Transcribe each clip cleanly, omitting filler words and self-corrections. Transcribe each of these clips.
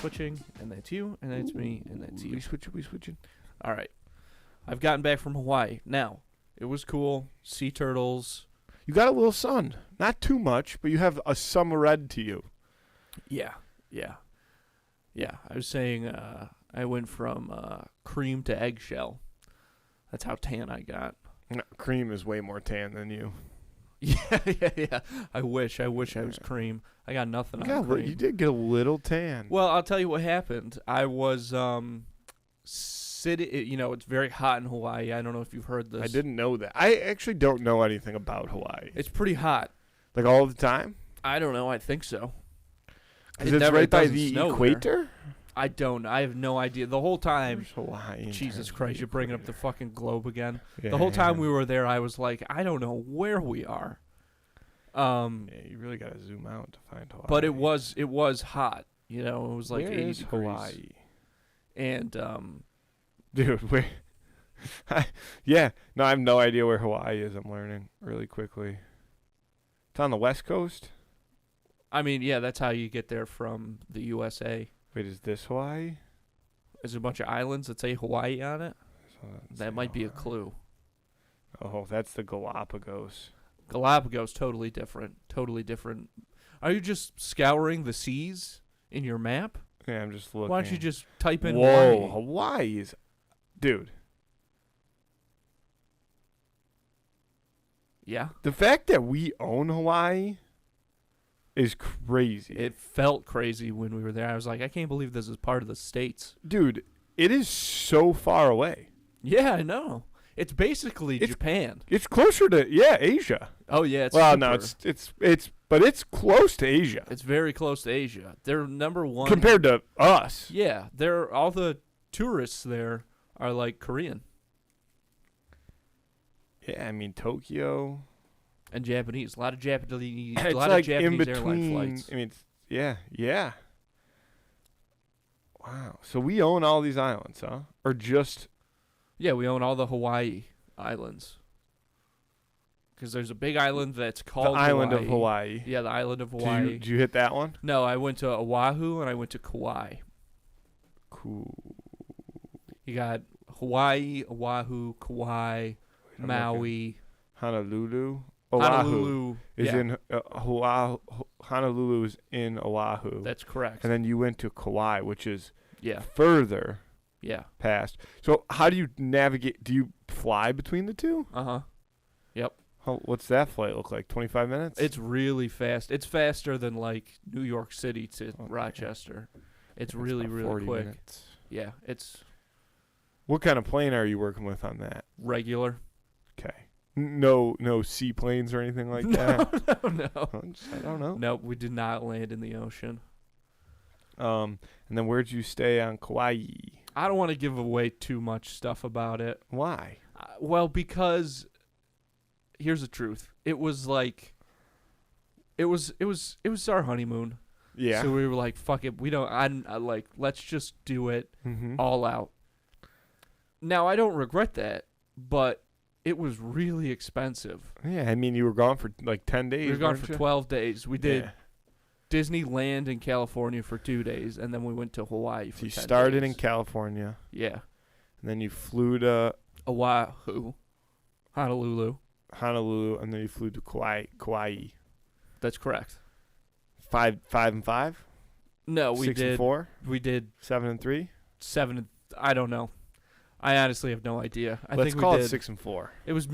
switching, and that's you, and that's me, and that's you. We switching. All right. I've gotten back from Hawaii. Now, it was cool. Sea turtles. You got a little sun. Not too much, but you have a summer red to you. Yeah. I was saying I went from cream to eggshell. That's how tan I got. No, cream is way more tan than you. Yeah. I wish I was cream. I got nothing on cream. You did get a little tan. Well, I'll tell you what happened. I was sitting. It's very hot in Hawaii. I don't know if you've heard this. I didn't know that. I actually don't know anything about Hawaii. It's pretty hot. Like all the time? I don't know. I think so. Because it's right by the equator? I don't. I have no idea. The whole time. Where's Hawaii? Jesus Christ, you're bringing up the fucking globe again. Yeah, the whole time we were there, I was like, I don't know where we are. Yeah, you really got to zoom out to find Hawaii. But it was hot. It was like where 80 is degrees. Hawaii? And dude, where? Yeah, no, I have no idea where Hawaii is. I'm learning really quickly. It's on the West Coast? I mean, yeah, that's how you get there from the USA. Wait, is this Hawaii? Is there a bunch of islands that say Hawaii on it? That might be a Hawaii. clue. Oh, that's the Galapagos. Galapagos, totally different. Totally different. Are you just scouring the seas in your map? Yeah, I'm just looking. Why don't you just type in Whoa, Hawaii? Hawaii is... Dude. Yeah. The fact that we own Hawaii is crazy. It felt crazy when we were there. I was like, I can't believe this is part of the States. Dude, it is so far away. Yeah, I know. It's basically Japan. It's closer to, Asia. Oh, yeah. No, but it's close to Asia. It's very close to Asia. They're number one. Compared to us. Yeah, all the tourists there are like Korean. Yeah, I mean, Tokyo. And Japanese. A lot of Japanese. It's a lot like of Japanese in between. airline flights. I mean, yeah. Wow. So we own all these islands, huh? Or just... Yeah, we own all the Hawaii islands. Because there's a big island that's called the island Hawaii. of Hawaii. Yeah, the island of Hawaii. Did you hit that one? No, I went to Oahu and I went to Kauai. Cool. You got Hawaii, Oahu, Kauai, Maui, Honolulu. Honolulu is yeah. in Oahu. Honolulu is in Oahu. That's correct. And then you went to Kauai, which is yeah, further yeah. past. So how do you navigate? Do you fly between the two? Yep. What's that flight look like? 25 minutes? It's really fast. It's faster than like New York City to Rochester. It's really, really 40 quick. minutes. Yeah, it's What kind of plane are you working with on that? regular. Okay. No seaplanes or anything like that? No. I don't know. No, we did not land in the ocean. And then where'd you stay on Kauai? I don't want to give away too much stuff about it. Why? Well, because here's the truth. It was like it was our honeymoon. Yeah. So we were like, fuck it. We don't I like let's just do it all out. Now, I don't regret that, but it was really expensive. Yeah, I mean, you were gone for like 10 days. We were gone weren't for you? 12 days. We did Yeah. Disneyland in California for 2 days, and then we went to Hawaii for So you 10 started days. in California, Yeah. and then you flew to Oahu, Honolulu. Honolulu, and then you flew to Kauai. That's correct. 5 and 5? No, we 6 did. and 4? We did 7 and 3? 7. I don't know. I honestly have no idea. Let's think call we it did. 6 and 4. It was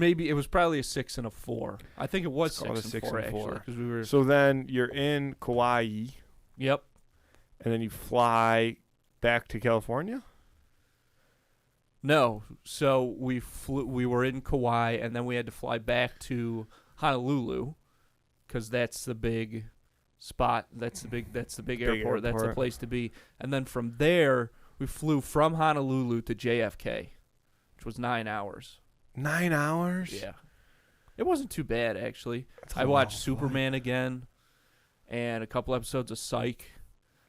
probably a 6 and a 4. I think it was Let's call it 6 a and 6 4 and 4. actually, because we were. So then you're in Kauai, Yep. and then you fly back to California? No, so we were in Kauai, and then we had to fly back to Honolulu, because that's the big spot. That's the big airport. That's the place to be. And then from there, we flew from Honolulu to JFK, which was 9 hours. 9 hours? Yeah, it wasn't too bad actually. That's a I watched long Superman again, and a couple episodes of Psych.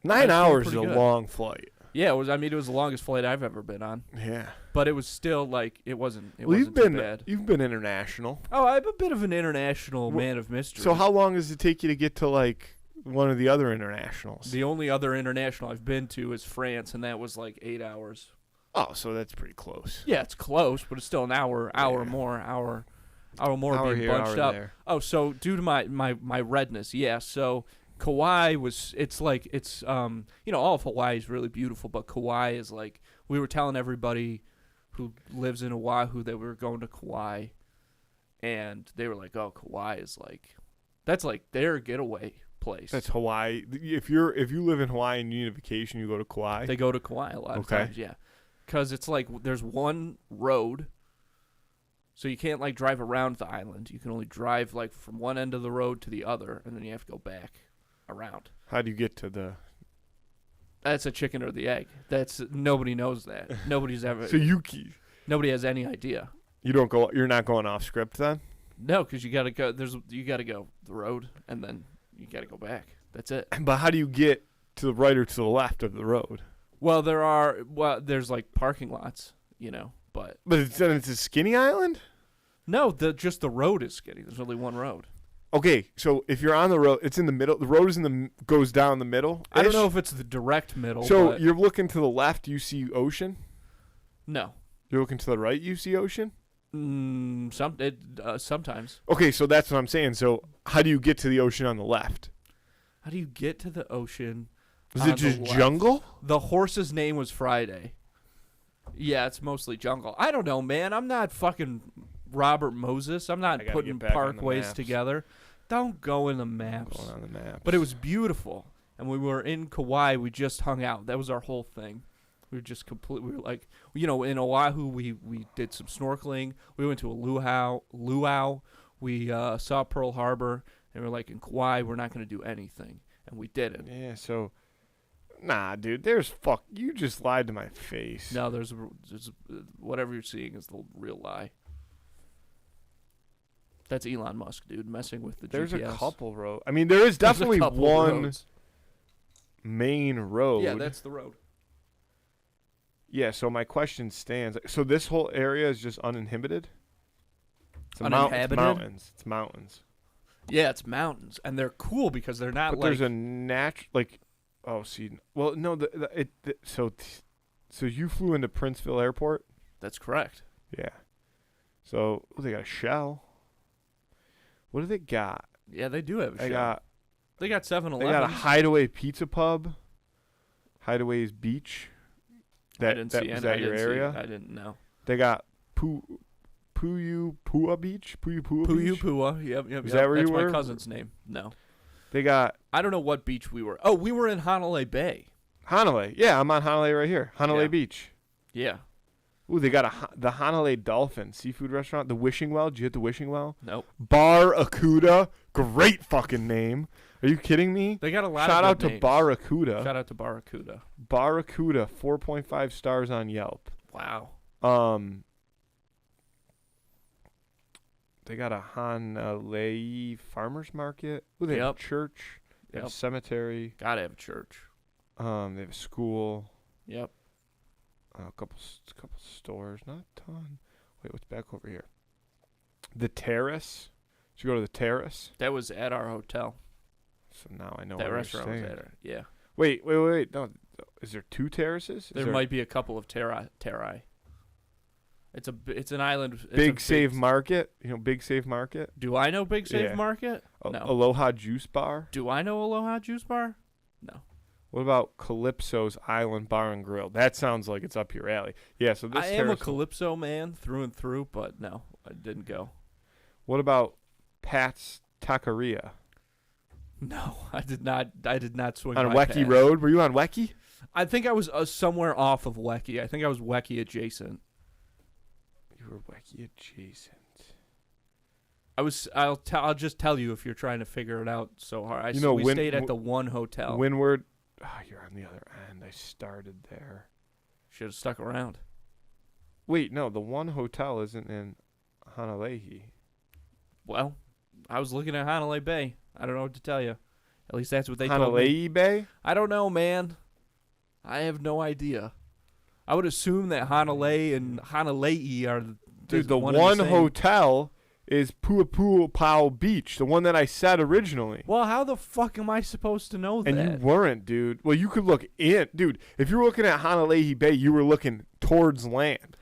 9 hours is a pretty good. long flight. Yeah, it was. I mean, it was the longest flight I've ever been on. Yeah. But it was still like it wasn't. It Well, wasn't too bad. you've been international. Oh, I'm a bit of an international man of mystery. So how long does it take you to get to like one of the other internationals? The only other international I've been to is France, and that was like 8 hours. Oh, so that's pretty close. Yeah, it's close, but it's still an hour more being here, bunched up. There. Oh, so due to my redness, yeah. So Kauai it's all of Hawaii is really beautiful, but Kauai is like, we were telling everybody who lives in Oahu that we were going to Kauai, and they were like, oh, Kauai is like, that's like their getaway place. That's Hawaii. If you live in Hawaii and you need a vacation, you go to Kauai. They go to Kauai a lot of times, yeah. Because it's like there's one road, so you can't like drive around the island. You can only drive like from one end of the road to the other, and then you have to go back around. How do you get to the... That's a chicken or the egg. Nobody knows that. Nobody's ever... Nobody has any idea. You're not going off script then? No, because you gotta go. You gotta go the road, and then you gotta go back. That's it. But how do you get to the right or to the left of the road? Well, there's like parking lots, but it's a skinny island? No, just the road is skinny. There's only one road. Okay, so if you're on the road, it's in the middle. The road is goes down the middle. I don't know if it's the direct middle. So you're looking to the left, you see ocean? No. You're looking to the right, you see ocean? Sometimes. Okay, so that's what I'm saying. So how do you get to the ocean on the left? How do you get to the ocean? Is it just jungle? The horse's name was Friday. Yeah, it's mostly jungle. I don't know, man. I'm not fucking Robert Moses. I'm not putting parkways together. Don't go in the maps. Going on the maps. But it was beautiful. And we were in Kauai. We just hung out. That was our whole thing. We were just we were like, in Oahu, we did some snorkeling. We went to a luau. We saw Pearl Harbor. And we were like, in Kauai, we're not going to do anything. And we didn't. Yeah, so... Nah, dude, you just lied to my face. No, there's whatever you're seeing is the real lie. That's Elon Musk, dude, messing with the There's GPS. A couple roads. I mean, there is definitely one main road. Yeah, that's the road. Yeah, so my question stands. So this whole area is just uninhibited? Uninhabited? It's mountains. Yeah, it's mountains, and they're cool because they're not. But there's a Oh, see. Well, no. So you flew into Princeville Airport? That's correct. Yeah. So they got a Shell. What do they got? Yeah, they do have a Shell. They got 7-Eleven. They got a Hideaway Pizza Pub. Hideaway's Beach. I didn't see was that your area? I didn't know. They got Puyu Pua Beach. Puyu Pua. Yep. Is that where That's you were? my cousin's name. No. They got... I don't know what beach we were. Oh, we were in Hanalei Bay. Hanalei. Yeah, I'm on Hanalei right here. Hanalei Beach. Yeah. Ooh, they got the Hanalei Dolphin seafood restaurant. The Wishing Well. Did you hit the Wishing Well? Nope. Barracuda. Great fucking name. Are you kidding me? They got a lot Shout of out to names. Barracuda. Shout out to Barracuda. Barracuda, 4.5 stars on Yelp. Wow. They got a Hanalei farmers market. Ooh, they have a church. They have a cemetery. Gotta have a church. They have a school. Yep. A couple stores. Not a ton. Wait, what's back over here? The Terrace. Did you go to the Terrace? That was at our hotel. So now I know that where restaurant you're was at. Yeah. Wait. No, is there 2 terraces? There might be a couple of terrae. It's an island. Big Save Market. You know Big Save Market? Do I know Big Save Market? No. Aloha Juice Bar? Do I know Aloha Juice Bar? No. What about Calypso's Island Bar and Grill? That sounds like it's up your alley. Yeah, so this I am a Calypso man through and through, but no, I didn't go. What about Pat's Taqueria? No, I did not. I did not swing on Wecky Road. Were you on Wecky? I think I was somewhere off of Wecky. I think I was Wecky adjacent. You were Wecky adjacent. I'll just tell you if you're trying to figure it out so hard. We stayed at the one hotel. Windward. Oh, you're on the other end. I started there. Should have stuck around. Wait, no, the one hotel isn't in Hanalei. Well, I was looking at Hanalei Bay. I don't know what to tell you. At least that's what they told me. Hanalei Bay? I don't know, man. I have no idea. I would assume that Hanalei and Hanalei are the one hotel is Puapau Beach, the one that I said originally. Well, how the fuck am I supposed to know that? And you weren't, dude. Well, you could look in. Dude, if you were looking at Hanalei Bay, you were looking towards land.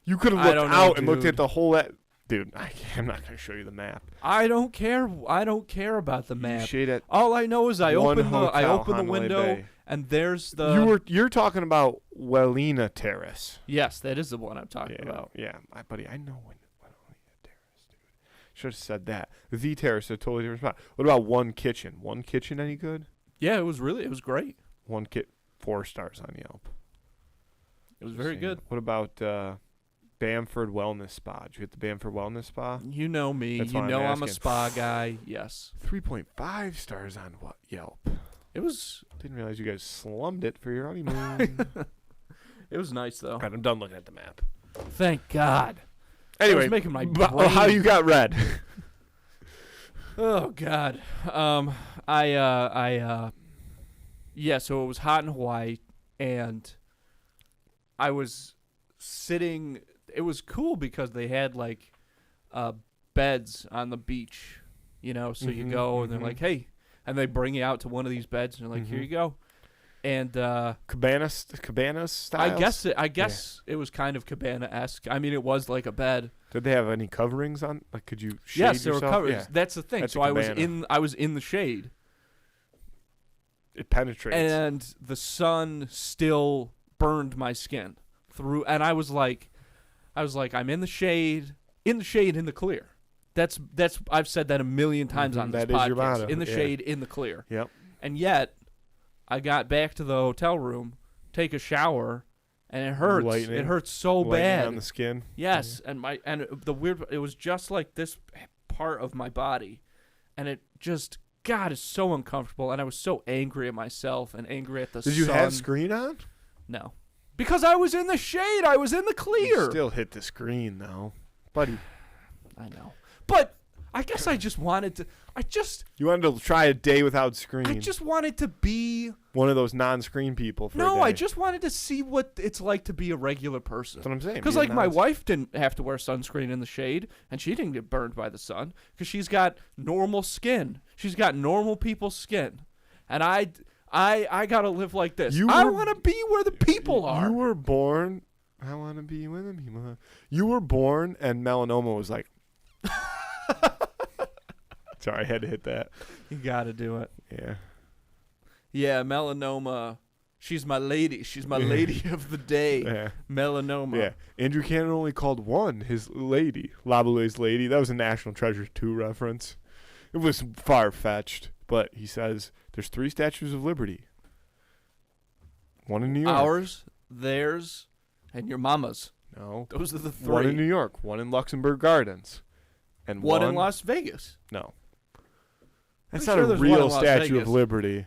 You could have looked out and looked at the whole... Dude, I'm not going to show you the map. I don't care. I don't care about the map. You shade at All I know is I open the Hanalei window Bay. and there's the... You're talking about Wellina Terrace. Yes, that is the one I'm talking about. Yeah, my buddy, I know Wellina Terrace, dude. Should have said that. The Terrace is a totally different spot. What about One Kitchen? One Kitchen any good? Yeah, it was great. 4 stars on Yelp. It was very good. What about Bamford Wellness Spa? Did you hit the Bamford Wellness Spa? You know me. That's you know I'm a asking. spa guy. Yes. 3.5 stars on Yelp. It was... Didn't realize you guys slummed it for your honeymoon. It was nice, though. All right, I'm done looking at the map. Thank God. Anyway, I was making my brain... how you got red? Oh God. Yeah, so it was hot in Hawaii and I was sitting, it was cool because they had like beds on the beach, you know, so you go and they're like, "Hey," and they bring you out to one of these beds and they're like, "Here you go." And Cabana style. I guess it was kind of cabana-esque. I mean, it was like a bed. Did they have any coverings on? Like, could you shade Yes, there were yourself? coverings. Yeah. That's the thing. That's So a I was cabana. in the shade. It penetrates. And the sun still burned my skin through, and I was like, I'm in the shade, in the clear. That's I've said that a million times on this that is podcast. your motto. In the Yeah. shade, in the clear. Yep. And yet, I got back to the hotel room, take a shower, and it hurts. Lightning. It hurts so Lightning bad. on the skin. Yes, and it was just like this part of my body, and it just, God, it's so uncomfortable, and I was so angry at myself and angry at the sun. Did you have screen on? No, because I was in the shade. I was in the clear. You still hit the screen though, buddy. I know, but I guess I just wanted to. You wanted to try a day without screen. I just wanted to be. One of those non-screen people. For a No, day. I just wanted to see what it's like to be a regular person. That's what I'm saying. Because like my wife didn't have to wear sunscreen in the shade, and she didn't get burned by the sun because she's got normal skin. She's got normal people's skin, and I gotta live like this. I want to be where the people are. You were born. I want to be where the people are. You were born, and melanoma was like. Sorry, I had to hit that. You gotta do it. Yeah. Yeah, melanoma. She's my lady. She's my lady of the day. Yeah. Melanoma. Yeah. Andrew Cannon only called one his lady. Laboulaye's lady. That was a National Treasure 2 reference. It was far-fetched, but he says there's 3 statues of liberty. One in New York. Ours, theirs, and your mama's. No. Those are the 3. One in New York. One in Luxembourg Gardens. And one in Las Vegas. No. That's Pretty not sure a there's one in real Las Statue Vegas. of Liberty.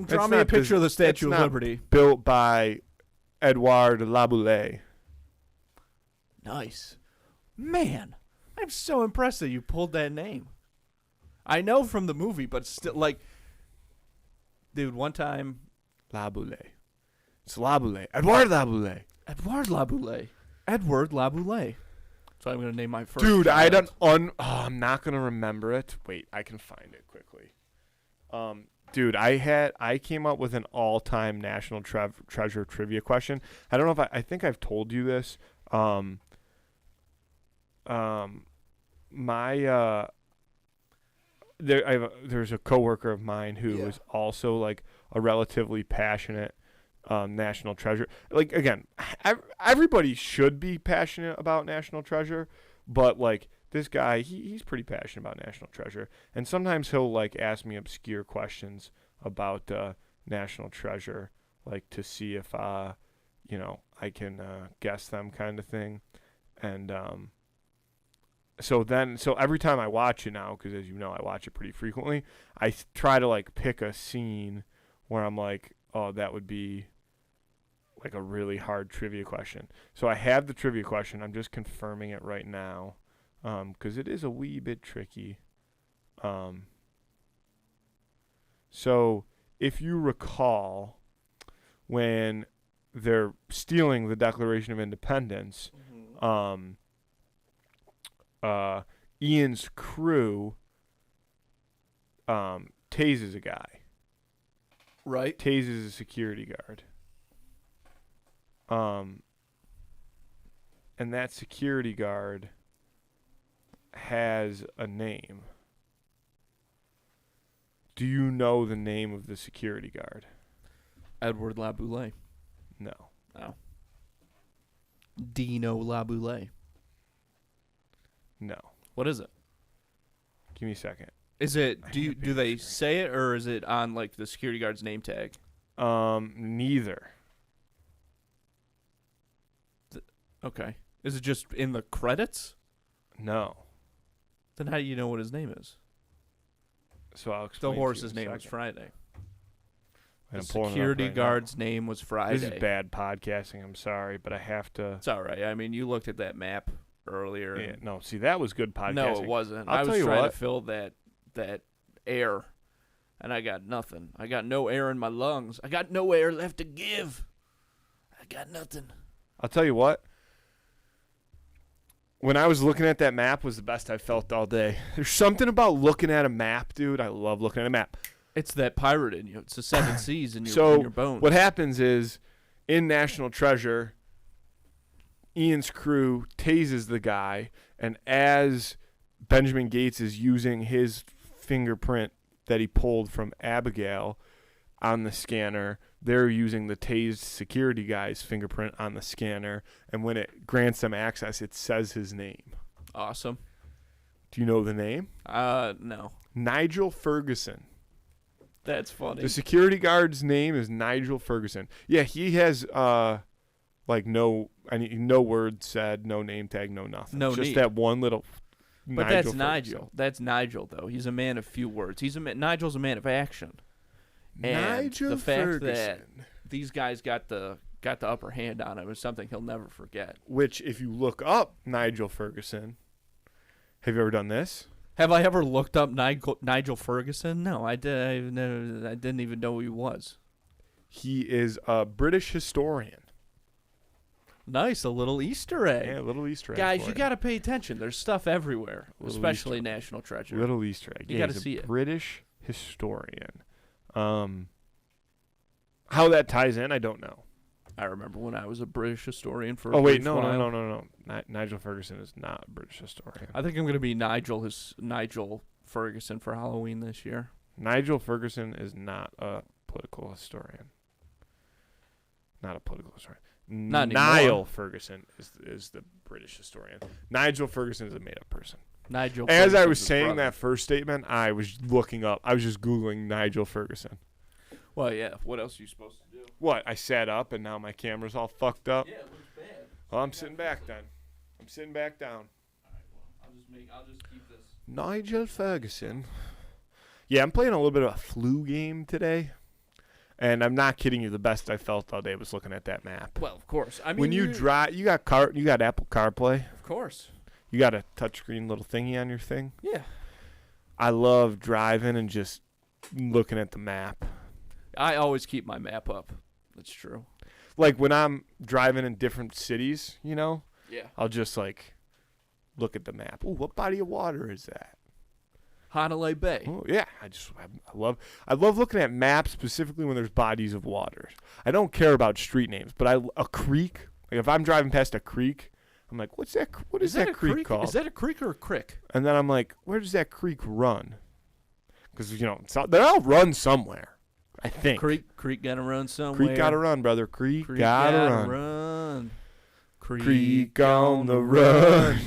Draw me a picture of the Statue of Liberty. Built by Edouard Laboulaye. Nice. Man, I'm so impressed that you pulled that name. I know from the movie, but still, like, dude, one time... Laboulaye. It's Laboulaye. Edouard Laboulaye. Edouard Laboulaye. Edward Laboulaye. So I'm going to name my first Dude, child. I'm not going to remember it. Wait, I can find it quickly. Dude, I came up with an all-time National Treasure trivia question. I don't know if I think I've told you this. There's a coworker of mine who is also like a relatively passionate National Treasure. Like, again, everybody should be passionate about National Treasure, but like this guy, he's pretty passionate about National Treasure, and sometimes he'll like ask me obscure questions about National Treasure, like to see if I can guess them, kind of thing. And so every time I watch it now, because as you know I watch it pretty frequently, I try to like pick a scene where I'm like, oh, that would be like a really hard trivia question. So I have the trivia question. I'm just confirming it right now, because it is a wee bit tricky. So if you recall, when they're stealing the Declaration of Independence, Ian's crew tases a guy. Right. Tases a security guard. And that security guard has a name. Do you know the name of the security guard? Edward Laboulaye. No. Oh. Dino Laboulaye. No. What is it? Give me a second. Is it? Do they say it, or is it on like the security guard's name tag? Neither. Okay. Is it just in the credits? No. Then how do you know what his name is? So I'll explain. The horse's name was Friday. I'm The pulling it up security right guard's now. name was Friday. This is bad podcasting. I'm sorry, but I have to. It's all right. I mean, you looked at that map earlier. Yeah, no, see, that was good podcasting. No, it wasn't. I'll I was tell you trying what. to fill that air, and I got nothing. I got no air in my lungs. I got no air left to give. I got nothing. I'll tell you what. When I was looking at that map was the best I felt all day. There's something about looking at a map, dude. I love looking at a map. It's that pirate in you. It's the 7 seas in So your bones. what happens is, in National Treasure, Ian's crew tases the guy, and as Benjamin Gates is using his fingerprint that he pulled from Abigail on the scanner, they're using the tased security guy's fingerprint on the scanner, and when it grants them access, it says his name. Awesome. Do you know the name? No. Nigel Ferguson. That's funny. The security guard's name is Nigel Ferguson. Yeah, he has no word said, no name tag, no nothing. No just need. that one little. But Nigel that's Ferguson. Nigel. That's Nigel, though. He's a man of few words. Nigel's a man of action. And Nigel the fact Ferguson. that these guys got the upper hand on him is something he'll never forget. Which, if you look up Nigel Ferguson, have you ever done this? Have I ever looked up Nigel Ferguson? No, I did. I didn't even know who he was. He is a British historian. Nice, a little Easter egg. Yeah, a little Easter egg. Guys, for you got to pay attention. There's stuff everywhere, Little especially Easter- National Treasure. Little Easter egg. You Yeah, gotta he's see a it. British historian. How that ties in, I don't know. I remember when I was a British historian for. Oh a wait, brief no. while. Nigel Ferguson is not a British historian. I think I'm gonna be Nigel Ferguson for Halloween this year. Nigel Ferguson is not a political historian. Not a political historian. Not anymore. Niall Ferguson is the British historian. Nigel Ferguson is a made-up person. Nigel. As I Ferguson's was his saying brother. that first statement, I was looking up. I was just Googling Nigel Ferguson. Well, yeah. What else are you supposed to do? What? I sat up and now my camera's all fucked up. Yeah, it looks bad. Well, I'm sitting back then. I'm sitting back down. All right, well, I'll just keep this. Nigel Ferguson. Yeah, I'm playing a little bit of a flu game today. And I'm not kidding you. The best I felt all day was looking at that map. Well, of course. I mean, When you drive, you got Apple CarPlay. Of course. You got a touchscreen little thingy on your thing. Yeah. I love driving and just looking at the map. I always keep my map up. That's true. Like when I'm driving in different cities, Yeah. I'll just like look at the map. Ooh, what body of water is that? Hanalei Bay. Oh yeah, I love looking at maps specifically when there's bodies of water. I don't care about street names, but a creek. Like if I'm driving past a creek, I'm like, what's that? What is that a creek called? Is that a creek or a crick? And then I'm like, where does that creek run? Because they all run somewhere. I think Creek gotta run somewhere. Creek gotta run, brother. Creek gotta run. Creek on the run.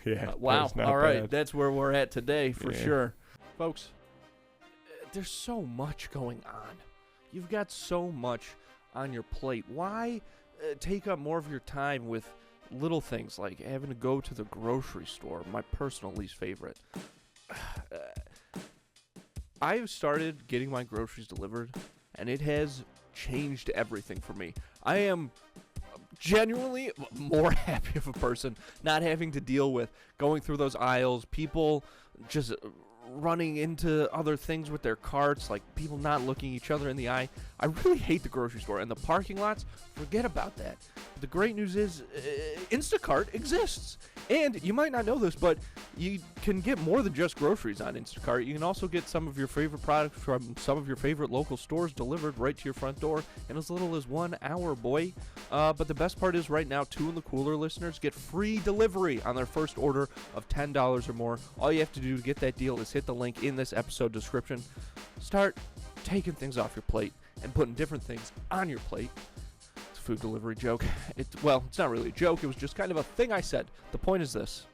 Yeah. Wow. that's not All right. bad. That's where we're at today for Yeah. sure. Folks, there's so much going on. You've got so much on your plate. Why take up more of your time with little things like having to go to the grocery store, my personal least favorite? I've started getting my groceries delivered, and it has changed everything for me. I am genuinely more happy of a person not having to deal with going through those aisles, people just running into other things with their carts, like people not looking each other in the eye. I really hate the grocery store. And the parking lots, forget about that. The great news is Instacart exists. And you might not know this, but you can get more than just groceries on Instacart. You can also get some of your favorite products from some of your favorite local stores delivered right to your front door in as little as 1 hour, boy. But the best part is right now, Two in the Cooler listeners get free delivery on their first order of $10 or more. All you have to do to get that deal is hit the link in this episode description. Start taking things off your plate and putting different things on your plate. It's a food delivery joke. It's not really a joke. It was just kind of a thing I said. The point is this.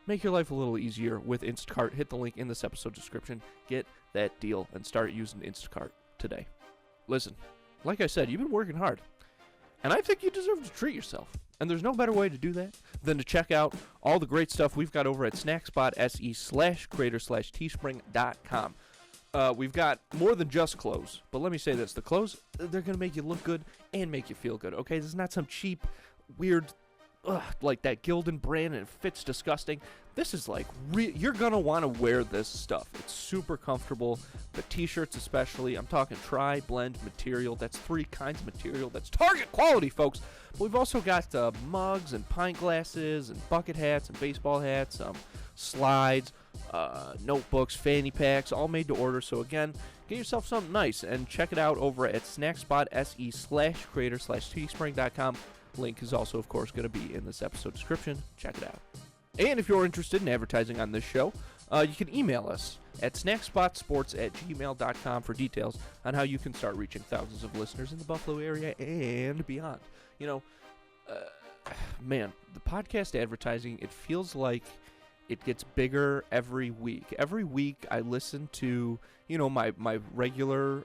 Make your life a little easier with Instacart. Hit the link in this episode description. Get that deal and start using Instacart today. Listen, like I said, you've been working hard. And I think you deserve to treat yourself. And there's no better way to do that than to check out all the great stuff we've got over at snackspot.se/creator/teespring.com. We've got more than just clothes. But let me say this. The clothes, they're going to make you look good and make you feel good, okay? This is not some cheap, weird, like that Gildan brand and it fits disgusting. This is like, you're going to want to wear this stuff. It's super comfortable. The t-shirts especially. I'm talking tri-blend material. That's 3 kinds of material. That's Target quality, folks. But we've also got mugs and pint glasses and bucket hats and baseball hats, slides, notebooks, fanny packs, all made to order. So again, get yourself something nice and check it out over at snackspot.se/creator/teespring.com. Link is also, of course, going to be in this episode description. Check it out. And if you're interested in advertising on this show, you can email us at snackspotsports@gmail.com for details on how you can start reaching thousands of listeners in the Buffalo area and beyond. You know, man, the podcast advertising, it feels like it gets bigger every week. Every week I listen to, my regular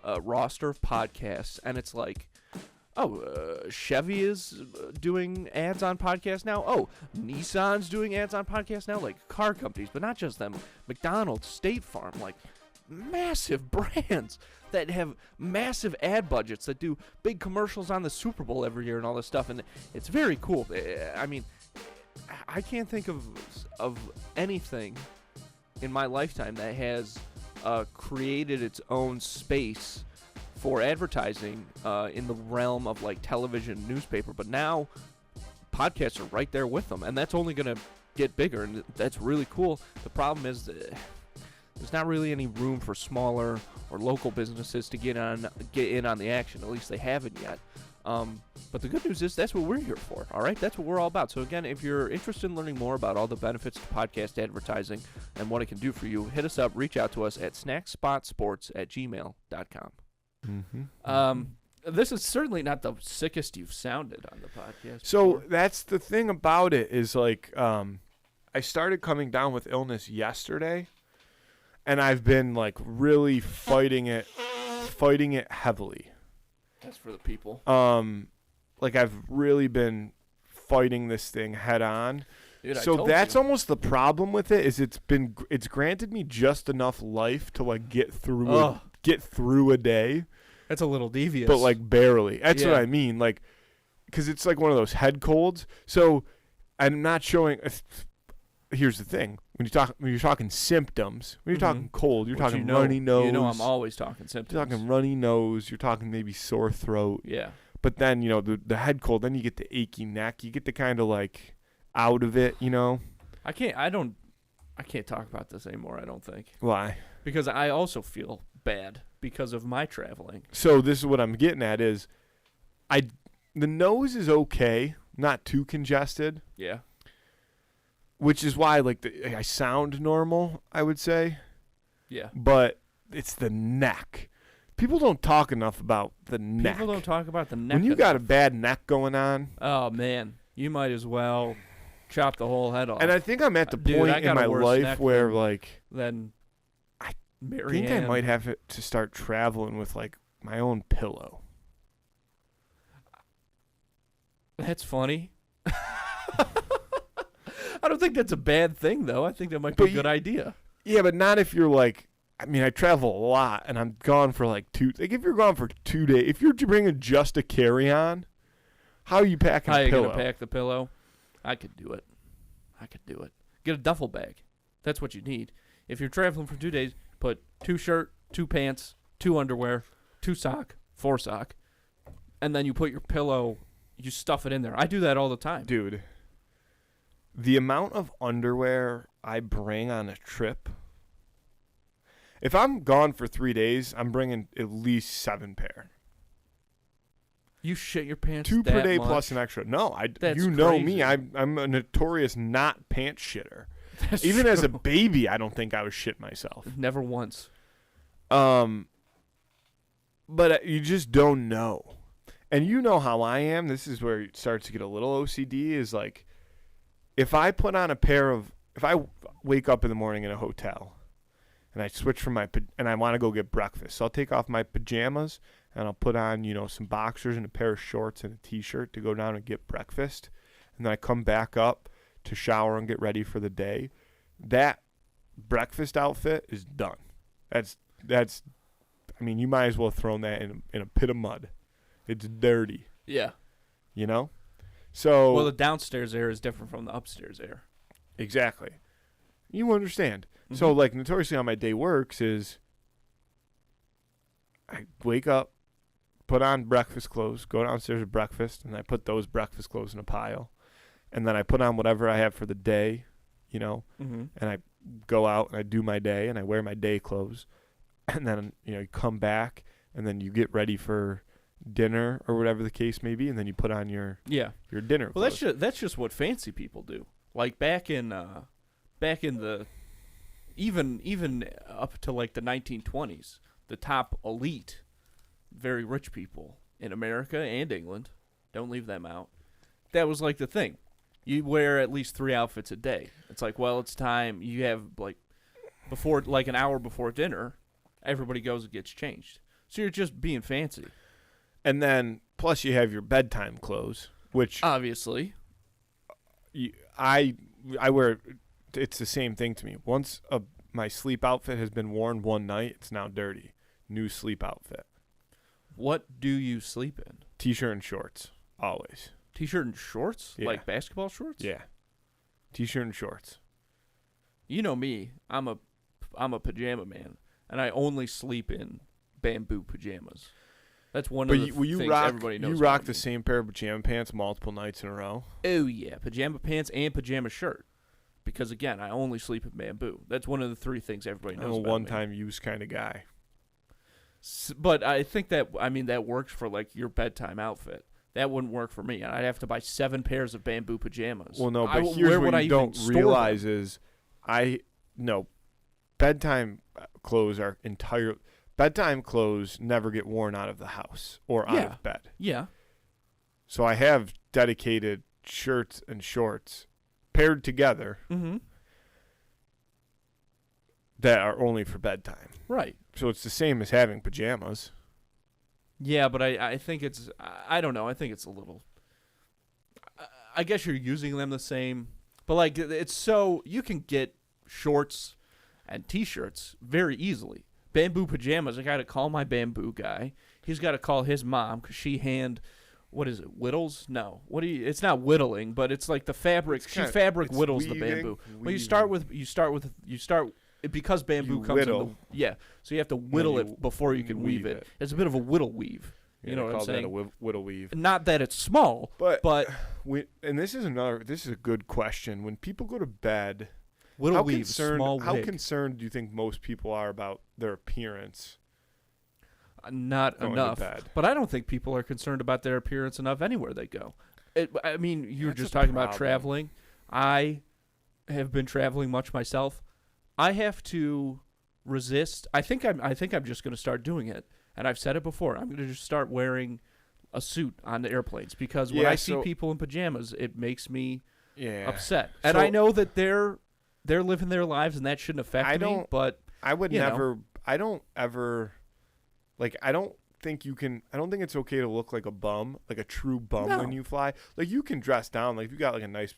roster of podcasts, and it's like, Chevy is doing ads on podcasts now. Oh, Nissan's doing ads on podcasts now, like car companies, but not just them. McDonald's, State Farm, like massive brands that have massive ad budgets that do big commercials on the Super Bowl every year and all this stuff, and it's very cool. I mean, I can't think of anything in my lifetime that has created its own space for advertising in the realm of like television, newspaper, but now podcasts are right there with them, and that's only going to get bigger, and that's really cool. The problem is there's not really any room for smaller or local businesses to get in on the action. At least they haven't yet. But the good news is that's what we're here for, all right? That's what we're all about. So again, if you're interested in learning more about all the benefits of podcast advertising and what it can do for you, hit us up, reach out to us at snackspotsports@gmail.com. Mm-hmm. This is certainly not the sickest you've sounded on the podcast. So before. That's the thing about it is like I started coming down with illness yesterday, and I've been like really fighting it heavily. That's for the people. Like I've really been fighting this thing head on. Dude, so that's almost the problem with it is it's granted me just enough life to like get through a day. That's a little devious. But like barely. That's what I mean. Like, because it's like one of those head colds. So I'm not showing. Here's the thing: when you're talking symptoms, when you're talking cold, you're talking runny nose. You know, I'm always talking symptoms. You're talking runny nose. You're talking maybe sore throat. Yeah. But then the head cold. Then you get the achy neck. You get the kind of like out of it. I can't talk about this anymore. I don't think. Why? Because I also feel bad because of my traveling. So this is what I'm getting at is, the nose is okay, not too congested. Yeah. Which is why I sound normal, I would say. Yeah. But it's the neck. People don't talk enough about the neck. People don't talk about the neck. When you got a bad neck going on. Oh man, you might as well chop the whole head off. And I think I'm at the point in my life where then I think I might have to start traveling with like my own pillow. That's funny. I don't think that's a bad thing, though. I think that might be a good idea. Yeah, but not if you're like, I mean, I travel a lot, and I'm gone for like if you're gone for 2 days, if you're bringing just a carry-on, how are you packing a pillow? How are you going to pack the pillow? I could do it. Get a duffel bag. That's what you need. If you're traveling for 2 days, put 2 shirt, 2 pants, 2 underwear, 2 sock, 4 sock, and then you put your pillow, you stuff it in there. I do that all the time. Dude, the amount of underwear I bring on a trip, if I'm gone for 3 days, I'm bringing at least 7 pair. You shit your pants 2 that per day much? plus an extra. No, That's you know crazy. me. I'm a notorious not pants shitter. That's Even true. as a baby, I don't think I was shit myself. Never once. But you just don't know. And you know how I am. This is where it starts to get a little OCD is like, if I put on if I wake up in the morning in a hotel and I switch from and I want to go get breakfast, so I'll take off my pajamas and I'll put on, some boxers and a pair of shorts and a t-shirt to go down and get breakfast. And then I come back up to shower and get ready for the day. That breakfast outfit is done. That's I mean, you might as well have thrown that in a pit of mud. It's dirty, Yeah. So Well, the downstairs air is different from the upstairs air. exactly. You understand. Mm-hmm. So like notoriously how my day works is I wake up, put on breakfast clothes, go downstairs to breakfast, and I put those breakfast clothes in a pile. And then I put on whatever I have for the day, Mm-hmm. and I go out and I do my day and I wear my day clothes. And then, you come back and then you get ready for dinner or whatever the case may be, and then you put on your dinner Well, clothes. that's just what fancy people do. Like back in the even up to like the 1920s, the top elite, very rich people in America and England, don't leave them out. That was like the thing. You wear at least 3 outfits a day. It's like, well, it's time. You have like before, like an hour before dinner, everybody goes and gets changed. So you're just being fancy. And then plus you have your bedtime clothes, which Obviously. I wear. It's the same thing to me. Once my sleep outfit has been worn one night, it's now dirty. New sleep outfit. What do you sleep in? T-shirt and shorts, always. T-shirt and shorts? Yeah. Like basketball shorts? Yeah. T-shirt and shorts. You know me. I'm a pajama man, and I only sleep in bamboo pajamas. That's one of the things everybody knows. You rock the same pair of pajama pants multiple nights in a row? Oh yeah, pajama pants and pajama shirt. Because again, I only sleep in bamboo. That's one of the 3 things everybody knows. I'm a about one-time use kind of guy. But I think that that works for like your bedtime outfit. That wouldn't work for me. I'd have to buy 7 pairs of bamboo pajamas. Well, no, but where here's would what I you even don't store realize them? is bedtime clothes are bedtime clothes never get worn out of the house or out of bed. Yeah. So I have dedicated shirts and shorts paired together Mm-hmm. that are only for bedtime. Right. So it's the same as having pajamas. Yeah, but I think it's I don't know. I think it's a little. I guess you're using them the same, but like it's so you can get shorts and t-shirts very easily. Bamboo pajamas. I got to call my bamboo guy. He's got to call his mom because what is it? Whittles? No. It's not whittling, but it's like the fabric. She fabric whittles the bamboo. Well, you start because bamboo You comes whittle. so you have to whittle you it before you can weave it. It's a bit of a whittle weave. You know what I'm saying? That a whittle weave. Not that it's small, but And this is a good question. When people go to bed, whittle how weave, small how wig. concerned do you think most people are about their appearance? Not going enough. to bed? But I don't think people are concerned about their appearance enough anywhere they go. I mean, you were That's just a talking about problem. traveling. I have been traveling much myself. I have to resist. I think I'm just going to start doing it. And I've said it before. I'm going to just start wearing a suit on the airplanes because when I see people in pajamas, it makes me upset. And I know that they're living their lives and that shouldn't affect me, but I would never I don't think it's okay to look like a bum, like a true bum when you fly. Like you can dress down, like if you got like a nice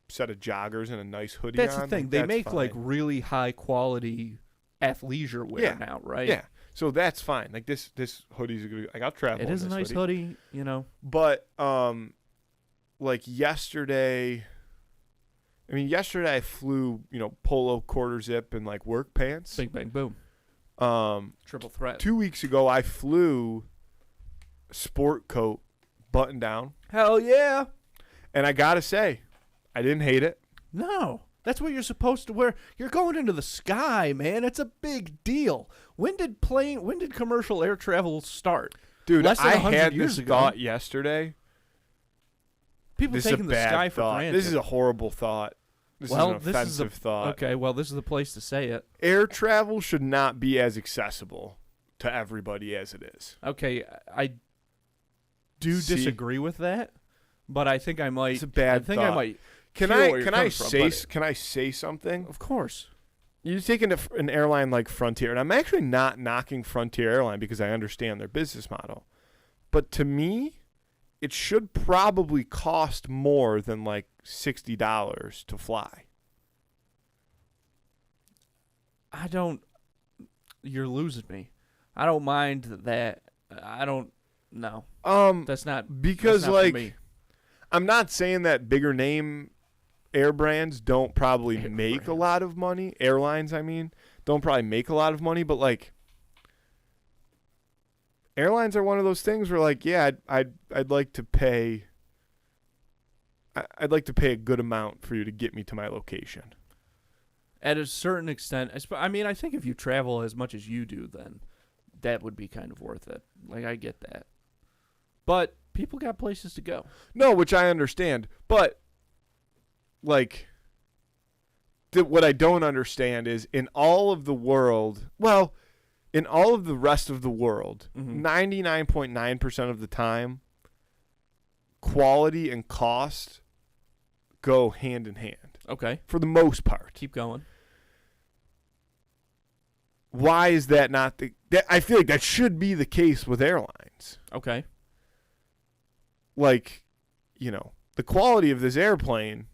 set of joggers and a nice hoodie that's on. the thing. Like, they that's make fine. like really high quality athleisure wear now, right? Yeah. So that's fine. Like this hoodie's gonna be like I'll travel. It is a nice hoodie, you know. But like yesterday I mean, yesterday I flew, polo quarter zip and like work pants. Bing, bang, boom. Triple threat. 2 weeks ago I flew sport coat button down. Hell yeah. And I got to say, I didn't hate it. No. That's what you're supposed to wear. You're going into the sky, man. It's a big deal. When did commercial air travel start? Dude, Less than I 100 had years this ago. thought yesterday. People This taking is a the bad sky for thought. granted. This is a horrible thought. This is an offensive thought. Okay, well, this is the place to say it. Air travel should not be as accessible to everybody as it is. Okay, I do disagree with that, but I think I might. It's a bad I think thought. I might. Can I say something? Of course. You're taking an airline like Frontier, and I'm actually not knocking Frontier Airline because I understand their business model. But to me, it should probably cost more than like $60 to fly. You're losing me. I don't mind that. I don't. No. That's not because that's not like for me. I'm not saying that bigger name air brands don't probably make a lot of money. Airlines, I mean, don't probably make a lot of money, but like airlines are one of those things where like, yeah, I'd like to pay I'd like to pay a good amount for you to get me to my location. At a certain extent, I mean, I think if you travel as much as you do, then that would be kind of worth it. Like, I get that. But people got places to go. No, which I understand. But, like, what I don't understand is in all of the world, in all of the rest of the world, 99.9% of the time, quality and cost go hand in hand. Okay. For the most part. Keep going. Why is that not I feel like that should be the case with airlines. Okay. Like, the quality of this airplane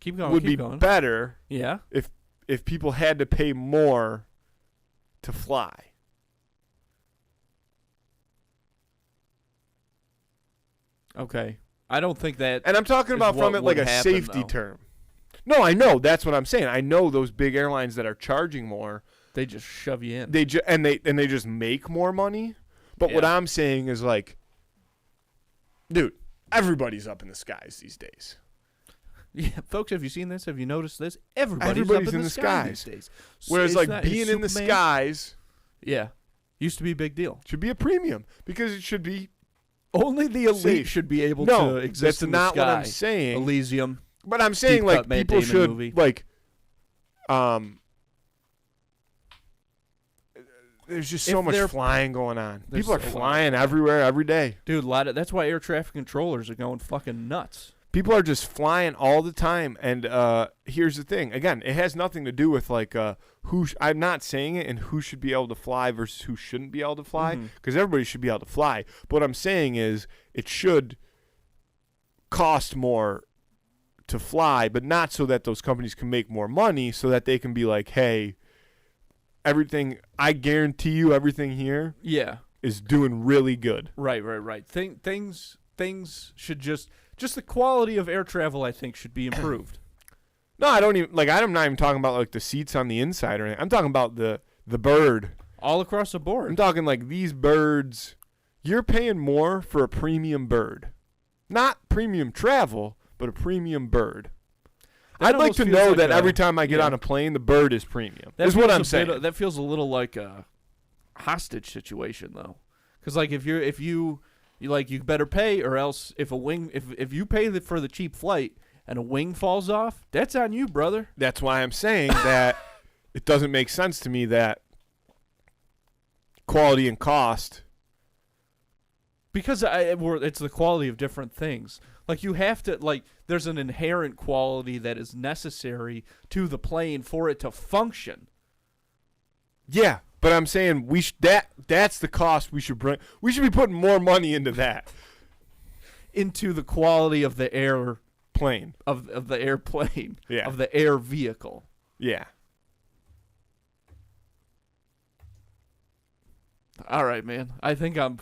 would be better if people had to pay more to fly. Okay. I don't think that. And I'm talking about from it like a safety term. No, I know. That's what I'm saying. I know those big airlines that are charging more. They just shove you in. They just make more money. But what I'm saying is like, dude, everybody's up in the skies these days. Yeah, folks, have you seen this? Have you noticed this? Everybody's up in the skies these days. Whereas being in the skies, used to be a big deal. Should be a premium because it should be. Only the elite should be able to exist in the sky. That's not what I'm saying. Elysium. But I'm saying like people should movie. Like, there's just so much flying going on. People are flying everywhere every day. Dude, that's why air traffic controllers are going fucking nuts. People are just flying all the time. And here's the thing. Again, it has nothing to do with like I'm not saying it and who should be able to fly versus who shouldn't be able to fly because everybody should be able to fly. But what I'm saying is it should cost more to fly, but not so that those companies can make more money so that they can be like, hey, I guarantee you everything here is doing really good. Right. Things should just the quality of air travel, I think, should be improved. No, I don't even I'm not even talking about like the seats on the inside or anything. I'm talking about the bird. All across the board. I'm talking like these birds, you're paying more for a premium bird. Not premium travel, but a premium bird. I'd like to know that every time I get on a plane, the bird is premium. That's what I'm saying. That feels a little like a hostage situation, though, because like if you better pay, or else if you pay for the cheap flight and a wing falls off, that's on you, brother. That's why I'm saying that it doesn't make sense to me that quality and cost. Because it's the quality of different things. Like you have to there's an inherent quality that is necessary to the plane for it to function. Yeah, but I'm saying that's the cost we should bring. We should be putting more money into that. Into the quality of the airplane. Of the airplane. Yeah. Of the air vehicle. Yeah. All right, man. I think I'm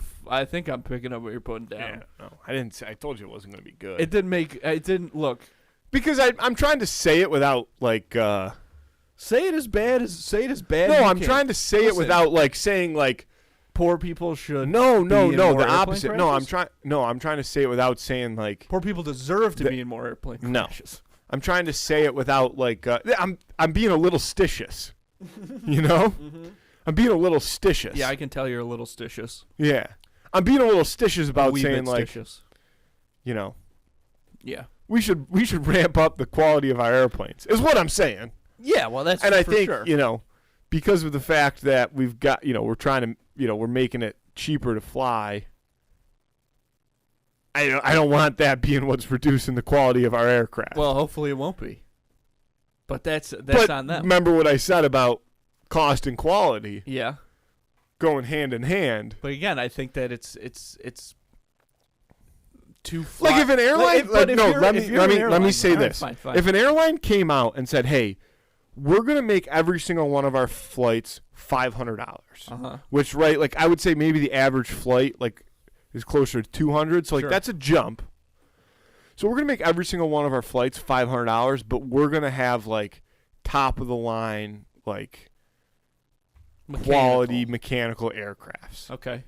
picking up what you're putting down. Yeah, no, I didn't say. I told you it wasn't going to be good. It didn't look. Because I'm trying to say it without like. Say it as bad as No, I'm trying to say it without like saying like. Poor people should. No, the crashes? opposite. No, I'm trying to say it without saying like. Poor people deserve to be in more airplane crashes. No, I'm trying to say it without like. I'm being a little stitious. You know. Mm-hmm. I'm being a little stitious. Yeah, I can tell you're a little stitious. Yeah, I'm being a little stitious about saying like. Stitious. You know. Yeah. We should ramp up the quality of our airplanes. Is what I'm saying. Yeah, well that's and I for think sure. you know, because of the fact that we've got we're trying to we're making it cheaper to fly. I don't want that being what's reducing the quality of our aircraft. Well, hopefully it won't be. But that's on them. Remember what I said about cost and quality. Yeah. Going hand in hand. But again, I think that it's too like if an airline let me say this. Fine. If an airline came out and said, "Hey, we're going to make every single one of our flights $500." Which like I would say maybe the average flight like is closer to $200, so like that's a jump. So we're going to make every single one of our flights $500, but we're going to have like top of the line like quality mechanical aircrafts. Okay.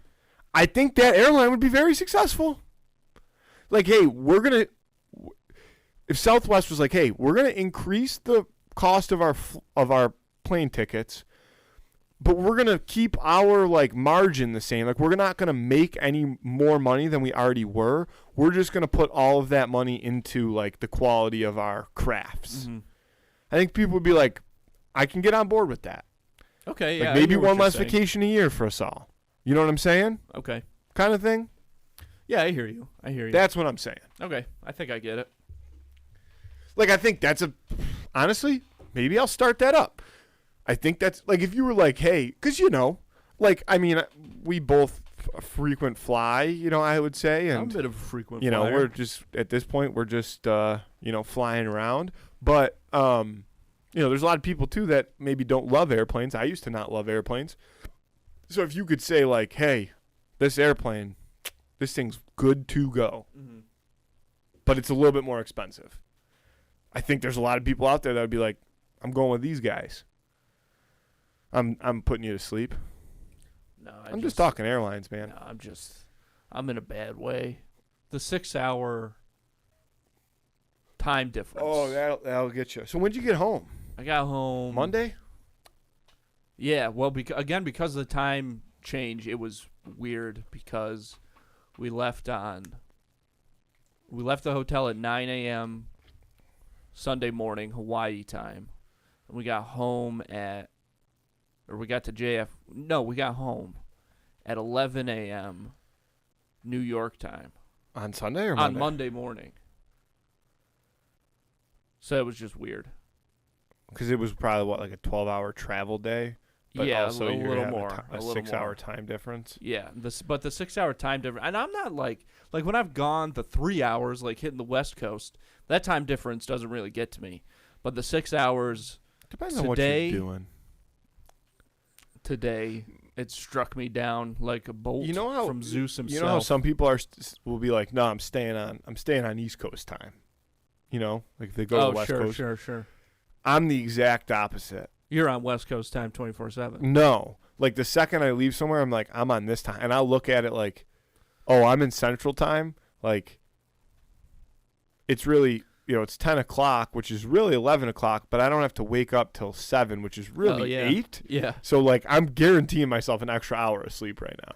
I think that airline would be very successful. Like, hey, if Southwest was like, hey, we're going to increase the cost of our plane tickets, but we're going to keep our like margin the same. Like, we're not going to make any more money than we already were. We're just going to put all of that money into like the quality of our crafts. Mm-hmm. I think people would be like, I can get on board with that. Okay, like yeah. Maybe one less vacation a year for us all. You know what I'm saying? Okay. Kind of thing? Yeah, I hear you. That's what I'm saying. Okay, I think I get it. Like, I think that's honestly, maybe I'll start that up. I think that's, like, if you were like, hey, because, like, I mean, we both frequent fly, I would say. And, I'm a bit of a frequent flyer. We're just, at this point, we're just, flying around. But, there's a lot of people, too, that maybe don't love airplanes. I used to not love airplanes. So if you could say, like, hey, this airplane, this thing's good to go, but it's a little bit more expensive. I think there's a lot of people out there that would be like, I'm going with these guys. I'm putting you to sleep. No, I'm just talking airlines, man. No, I'm in a bad way. The 6-hour time difference. Oh, that'll get you. So when'd you get home? I got home Monday? Yeah, well, because of the time change, it was weird because we left the hotel at 9 a.m. Sunday morning, Hawaii time. And we got home we got home at 11 a.m. New York time. On Sunday or Monday? On Monday morning. So it was just weird. Because it was probably, like a 12-hour travel day? But yeah, also a little more. A 6-hour time difference? Yeah, but the 6-hour time difference, and I'm not like when I've gone the 3 hours, like hitting the West Coast, that time difference doesn't really get to me. But the 6 hours depends on what you're doing. Today, it struck me down like a bolt from Zeus himself. You know how some people will be like, no, I'm staying on East Coast time. Like if they go to the West Coast. Sure. I'm the exact opposite. You're on West Coast time 24/7. No. Like the second I leave somewhere, I'm like, I'm on this time. And I'll look at it like, oh, I'm in Central time. Like, it's really, it's 10 o'clock, which is really 11 o'clock, but I don't have to wake up till 7, which is really 8. Yeah. So, like, I'm guaranteeing myself an extra hour of sleep right now.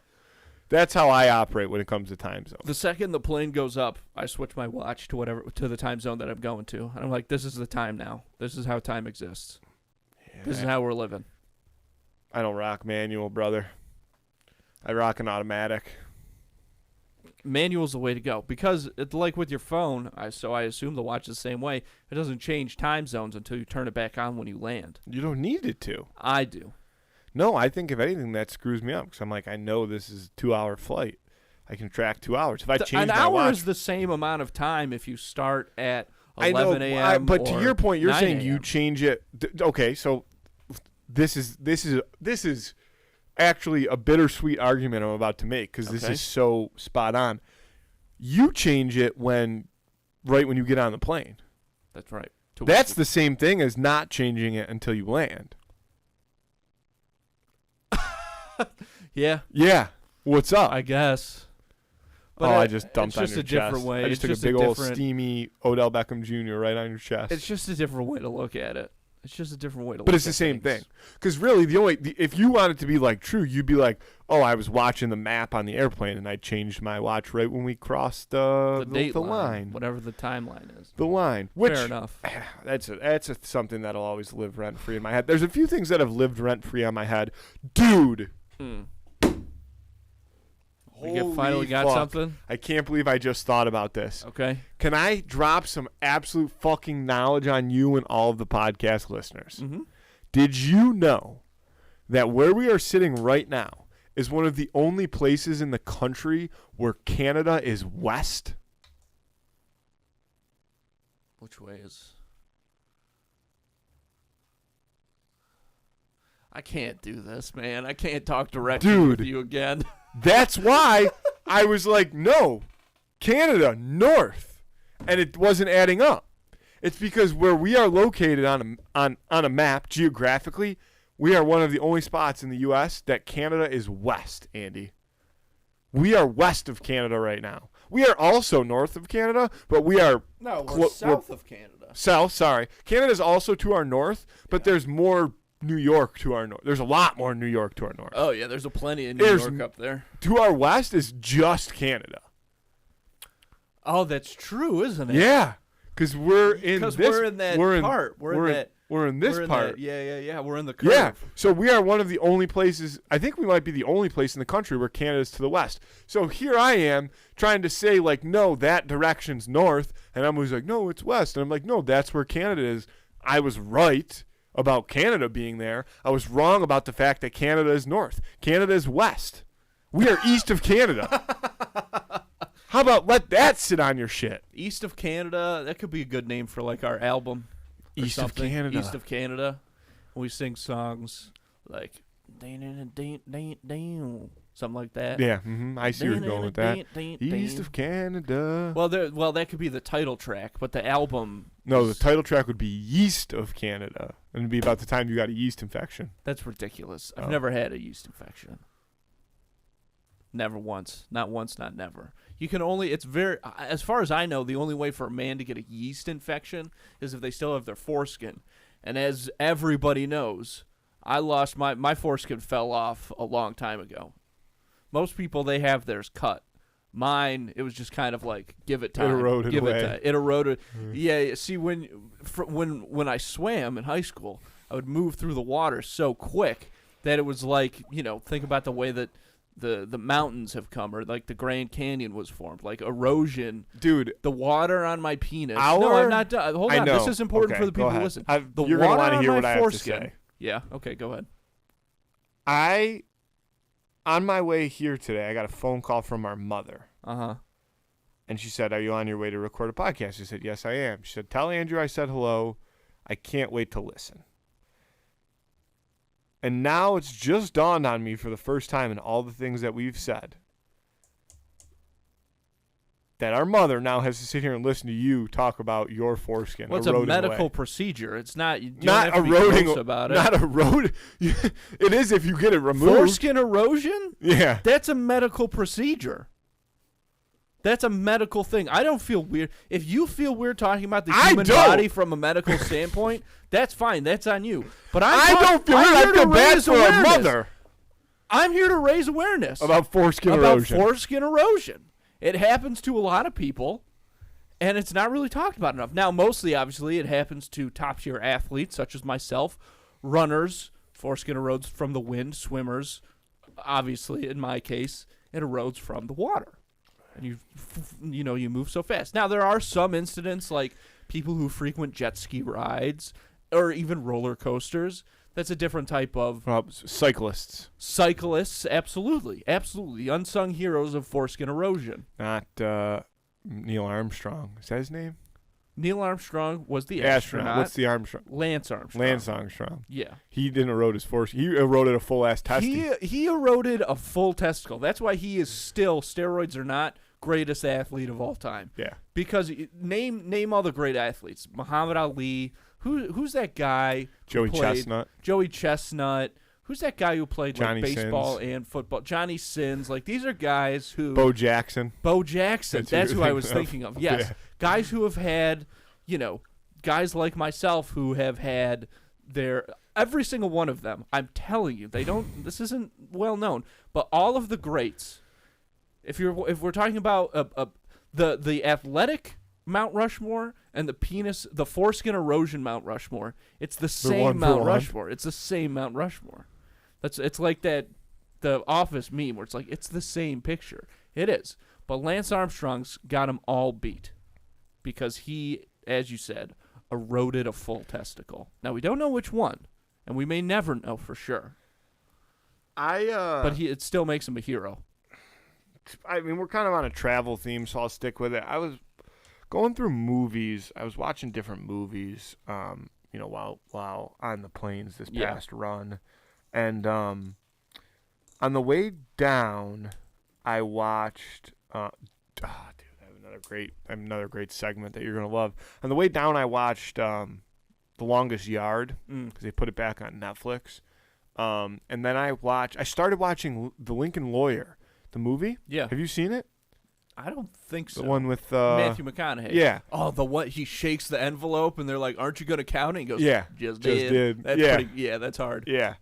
That's how I operate when it comes to time zone. The second the plane goes up, I switch my watch to the time zone that I'm going to. And I'm like, this is the time now. This is how time exists. Yeah. This is how we're living. I don't rock manual, brother. I rock an automatic. Manual's the way to go because it's like with your phone. So I assume the watch is the same way. It doesn't change time zones until you turn it back on when you land. You don't need it to. I do. No, I think if anything that screws me up because I'm like, I know this is a 2-hour flight. I can track 2 hours. If I change my watch, an hour is the same amount of time if you start at 11 a.m. But to your point, you're saying you a.m. change it. Okay, so this is actually a bittersweet argument I'm about to make because this is so spot on. You change it right when you get on the plane. That's right. That's the same thing as not changing it until you land. Yeah. Yeah. What's up? I guess. But I just dumped on your chest. Way. I just took a big old steamy Odell Beckham Jr. right on your chest. It's just a different way to look at it. It's just a different way to look at it. But it's the same thing. Because really, if you want it to be like true, you'd be like, oh, I was watching the map on the airplane, and I changed my watch right when we crossed the line. Whatever the timeline is. The line. Which, fair enough. That's something that'll always live rent-free in my head. There's a few things that have lived rent-free on my head. Dude. We finally got something? I can't believe I just thought about this. Okay. Can I drop some absolute fucking knowledge on you and all of the podcast listeners? Mm-hmm. Did you know that where we are sitting right now is one of the only places in the country where Canada is west? Which way is... I can't do this, man. I can't talk directly with you again. That's why I was like, no, Canada, north. And it wasn't adding up. It's because where we are located on a map, geographically, we are one of the only spots in the U.S. that Canada is west, Andy. We are west of Canada right now. We are also north of Canada, but we are... No, we're south of Canada. South, sorry. Canada is also to our north, but there's more... New York to our north. There's a lot more New York to our north. Oh, yeah, there's a plenty of New York up there. To our west is just Canada. Oh, that's true, isn't it? Yeah, because we're in this part. We're in this part. Yeah. We're in the curve. Yeah, so we are one of the only places, I think we might be the only place in the country where Canada's to the west. So here I am trying to say, like, no, that direction's north, and Emily's like, no, it's west. And I'm like, no, that's where Canada is. I was right about Canada being there. I was wrong about the fact that Canada is north. Canada is west. We are east of Canada. How about let that sit on your shit? East of Canada, that could be a good name for like our album. East of Canada. East of Canada. We sing songs like something like that. Yeah, I see where you're going with that. East of Canada. Well, that could be the title track, but the album... No, the title track would be Yeast of Canada. And it'd be about the time you got a yeast infection. That's ridiculous. I've never had a yeast infection. Never once. Not once, not never. You can only... It's very... As far as I know, the only way for a man to get a yeast infection is if they still have their foreskin. And as everybody knows, I lost my foreskin fell off a long time ago. Most people, they have theirs cut. Mine, it was just kind of like, give it time. It eroded away. It eroded. Yeah, see, when I swam in high school, I would move through the water so quick that it was like, think about the way that the mountains have come, or like the Grand Canyon was formed, like erosion. Dude. The water on my penis. No, I'm not done. Hold on. This is important for the people who listen. You're going to want to hear what I have to say. Yeah, okay, go ahead. On my way here today, I got a phone call from our mother. Uh-huh. And she said, are you on your way to record a podcast? I said, yes, I am. She said, tell Andrew I said hello. I can't wait to listen. And now it's just dawned on me for the first time in all the things that we've said that our mother now has to sit here and listen to you talk about your foreskin. Well, it's a medical procedure. It's not. You not don't have to eroding. be gross about it. Not erode. It is if you get it removed. Foreskin erosion? Yeah. That's a medical procedure. That's a medical thing. I don't feel weird. If you feel weird talking about the human body from a medical standpoint, that's fine. That's on you. But I don't feel weird. I feel bad for our mother. I'm here to raise awareness about foreskin erosion. About foreskin erosion. It happens to a lot of people, and it's not really talked about enough. Now, mostly, obviously, it happens to top-tier athletes such as myself, runners, foreskin erodes from the wind, swimmers, obviously, in my case, it erodes from the water. And you move so fast. Now, there are some incidents, like people who frequent jet ski rides or even roller coasters. That's a different type of... cyclists. Cyclists, absolutely. Absolutely. The unsung heroes of foreskin erosion. Not Neil Armstrong. Is that his name? Neil Armstrong was the astronaut. What's the Armstrong? Lance Armstrong. Lance Armstrong. Yeah. He didn't erode his force. He eroded a full-ass testicle. He eroded a full testicle. That's why he is still, steroids or not, greatest athlete of all time. Yeah. Because name all the great athletes. Muhammad Ali. Who's that guy? Joey Chestnut. Joey Chestnut. Who's that guy who played Johnny like baseball Sins. and football? Johnny Sins. Like, these are guys who. Bo Jackson. That's who I was thinking of. Yes. Yeah. Guys who have had, guys like myself who have had every single one of them. I'm telling you, this isn't well known, but all of the greats, if we're talking about the athletic Mount Rushmore and the foreskin erosion Mount Rushmore, it's the same Mount Rushmore. It's the same Mount Rushmore. It's like the Office meme where it's like it's the same picture. It is. But Lance Armstrong's got them all beat because he, as you said, eroded a full testicle. Now we don't know which one, and we may never know for sure. But it still makes him a hero. I mean, we're kind of on a travel theme, so I'll stick with it. I was going through movies. I was watching different movies, while on the planes this past run, and on the way down, I watched. Dude, I have another great segment that you're gonna love. On the way down, I watched The Longest Yard because they put it back on Netflix, and then I started watching The Lincoln Lawyer, the movie. Yeah, have you seen it? I don't think so. The one with Matthew McConaughey. Yeah. Oh, he shakes the envelope and they're like, "Aren't you gonna count it?" And he goes, "Yeah, just did." That's that's hard. Yeah.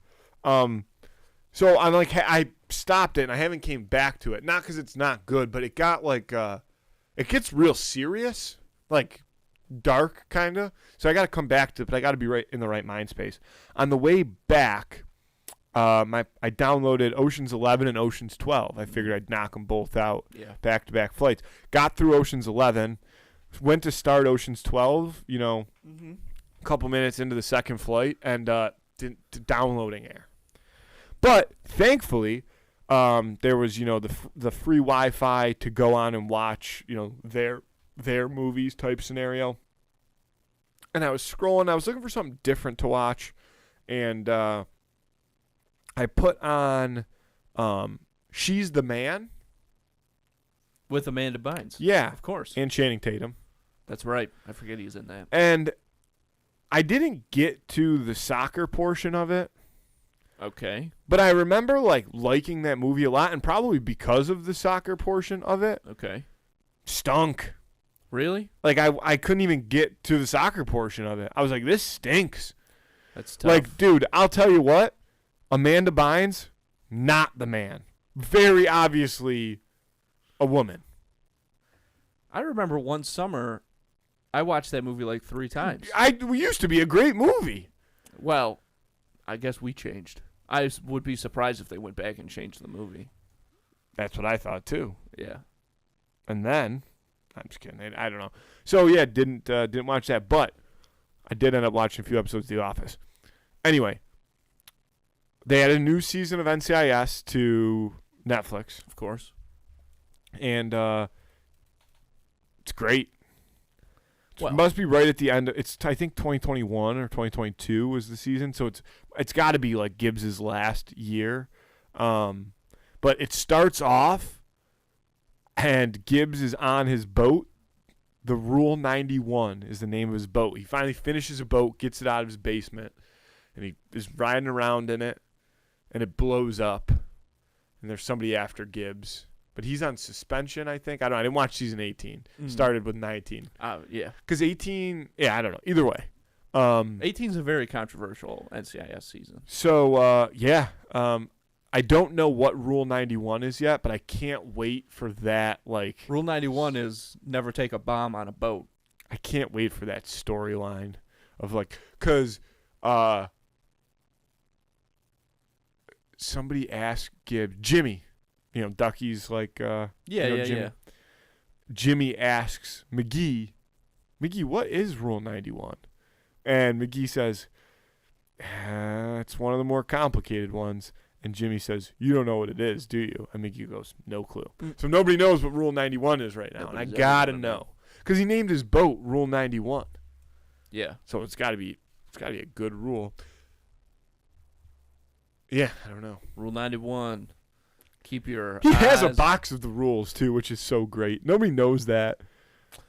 So I'm like, I stopped it and I haven't came back to it. Not because it's not good, but it got like, it gets real serious, like dark kind of. So I got to come back to it, but I got to be right in the right mind space. On the way back, I downloaded Ocean's 11 and Ocean's 12. I figured I'd knock them both out, back-to-back flights. Got through Ocean's 11, went to start Ocean's 12. A couple minutes into the second flight, and downloading air. But thankfully, there was the free Wi-Fi to go on and watch their movies type scenario. And I was scrolling. I was looking for something different to watch, and I put on She's the Man with Amanda Bynes. Yeah, of course, and Channing Tatum. That's right. I forget he's in that. And I didn't get to the soccer portion of it. Okay. But I remember liking that movie a lot, and probably because of the soccer portion of it. Okay. Stunk. Really? I couldn't even get to the soccer portion of it. I was like, this stinks. That's tough. Dude, I'll tell you what. Amanda Bynes, not the man. Very obviously a woman. I remember one summer I watched that movie like 3 times. It used to be a great movie. Well, I guess we changed. I would be surprised if they went back and changed the movie. That's what I thought too. Yeah. And then, I'm just kidding. I don't know. So yeah, didn't watch that, but I did end up watching a few episodes of The Office. Anyway, they had a new season of NCIS to Netflix, of course, and it's great. Well, it must be right at the end. It's I think 2021 or 2022 was the season, so it's got to be like Gibbs's last year. But it starts off, and Gibbs is on his boat. The Rule 91 is the name of his boat. He finally finishes a boat, gets it out of his basement, and he is riding around in it, and it blows up, and there's somebody after Gibbs. But he's on suspension, I think. I didn't watch season 18. Started with 19. Yeah. Because 18, I don't know. Either way. 18 is a very controversial NCIS season. So, I don't know what Rule 91 is yet, but I can't wait for that. Rule 91 is never take a bomb on a boat. I can't wait for that storyline of because somebody asked Jimmy. Ducky's Jimmy. Jimmy asks McGee, what is Rule 91? And McGee says, it's one of the more complicated ones. And Jimmy says, you don't know what it is, do you? And McGee goes, no clue. So nobody knows what Rule 91 is right now. And I got to know. because he named his boat Rule 91. Yeah. So it's got to be a good rule. Yeah, I don't know. Rule 91. Keep your He has a eyes- box of the rules too, which is so great. Nobody knows that.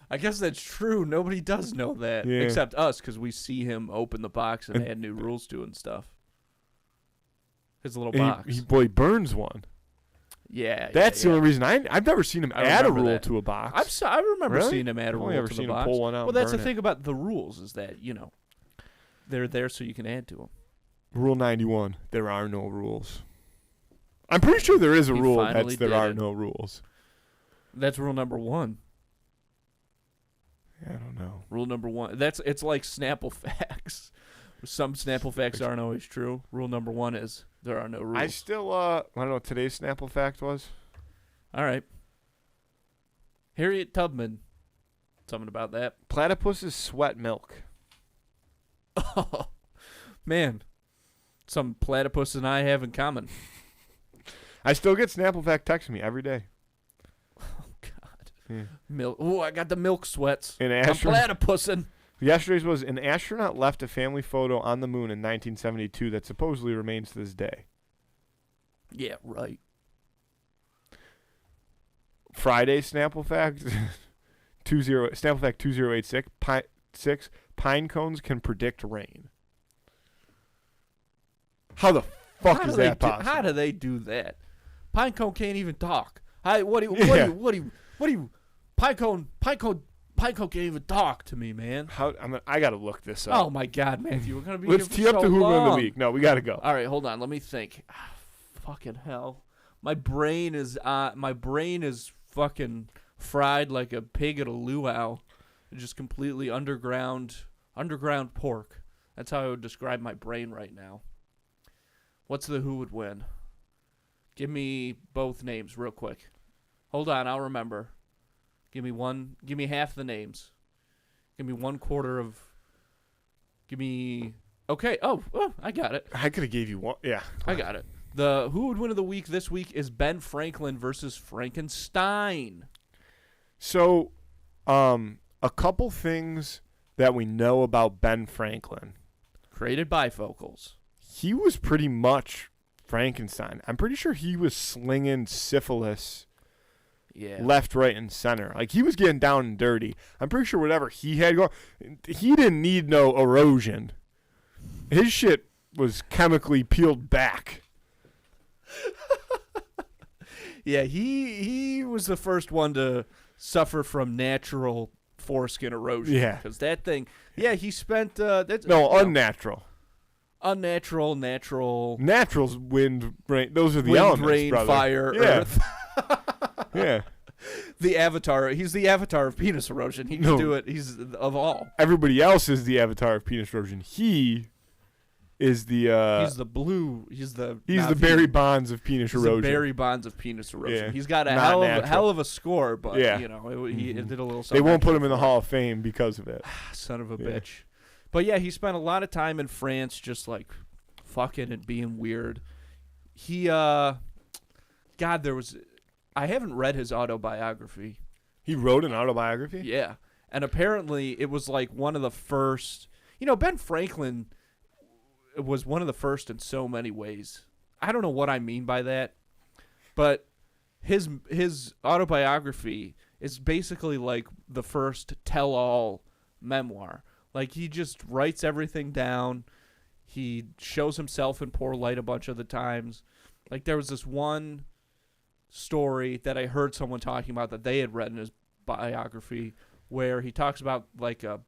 I guess that's true. Nobody does know that Yeah. except us because we see him open the box and And- add new rules to it and stuff. His little And box. he burns one. Yeah. That's yeah, the only reason I've never seen him I add a remember rule that. to a box. I remember Really? seeing him add a I've rule only ever to seen the him box. pull one out. Well, and that's burn the it. thing about the rules is that, they're there so you can add to them. Rule 91. There are no rules. I'm pretty sure there is a He rule finally there did are it. no rules. That's rule number 1. I don't know. Rule number 1. It's like Snapple facts. Some Snapple facts aren't always true. Rule number 1 is there are no rules. I still I don't know what today's Snapple fact was. All right. Harriet Tubman. Something about that. Platypuses sweat milk. Oh, man. Some platypus and I have in common. I still get Snapple fact texting me every day. Oh, God. Yeah. Milk. Oh, I got the milk sweats. An I'm astronaut. platypussing. Yesterday's was an astronaut left a family photo on the moon in 1972 that supposedly remains to this day. Yeah, right. Friday Snapple fact 20 Snapple fact 2086 pine cones can predict rain. How the fuck is that possible? How do they do that? Pinecone can't even talk. What do you? Pinecone can't even talk to me, man. I gotta look this up. Oh my God, Matthew, we're gonna be Let's here for tee up so to Hoopin' of the long. week. No, we gotta go. All right, hold on. Let me think. Fucking hell, my brain is fucking fried like a pig at a luau. Just completely underground pork. That's how I would describe my brain right now. What's the who would win? Give me both names real quick. Hold on, I'll remember. Give me half the names. Give me 1/4 of. Give me. Okay. Oh, I got it. I could have gave you one. Yeah, I got it. The who would win of the week this week is Ben Franklin versus Frankenstein. So, a couple things that we know about Ben Franklin. Created bifocals. He was pretty much Frankenstein. I'm pretty sure he was slinging syphilis Yeah. left, right, and center. Like, he was getting down and dirty. I'm pretty sure whatever he had going, he didn't need no erosion. His shit was chemically peeled back. Yeah, he was the first one to suffer from natural foreskin erosion. Yeah. Because that thing, he spent that's Unnatural. Unnatural, natural, Natural's wind, rain. Those are the wind, elements, rain, brother. fire, Yeah. earth. Yeah. The avatar. He's the avatar of penis erosion. He can No. do it. He's of all. Everybody else is the avatar of penis erosion. He is the He's the blue. He's the Barry Bonds of penis He's erosion. the Barry Bonds of penis erosion. Yeah. He's got a Not hell of a score, but Yeah. it Mhm. did a little. They something won't put extra him in the for Hall of Fame because of it. Son of a Yeah. bitch. But yeah, he spent a lot of time in France just like fucking and being weird. He I haven't read his autobiography. He wrote an autobiography? Yeah. And apparently it was like one of the first, Ben Franklin was one of the first in so many ways. I don't know what I mean by that, but his autobiography is basically like the first tell-all memoir. Like, he just writes everything down. He shows himself in poor light a bunch of the times. Like, there was this one story that I heard someone talking about that they had read in his biography where he talks about, like, a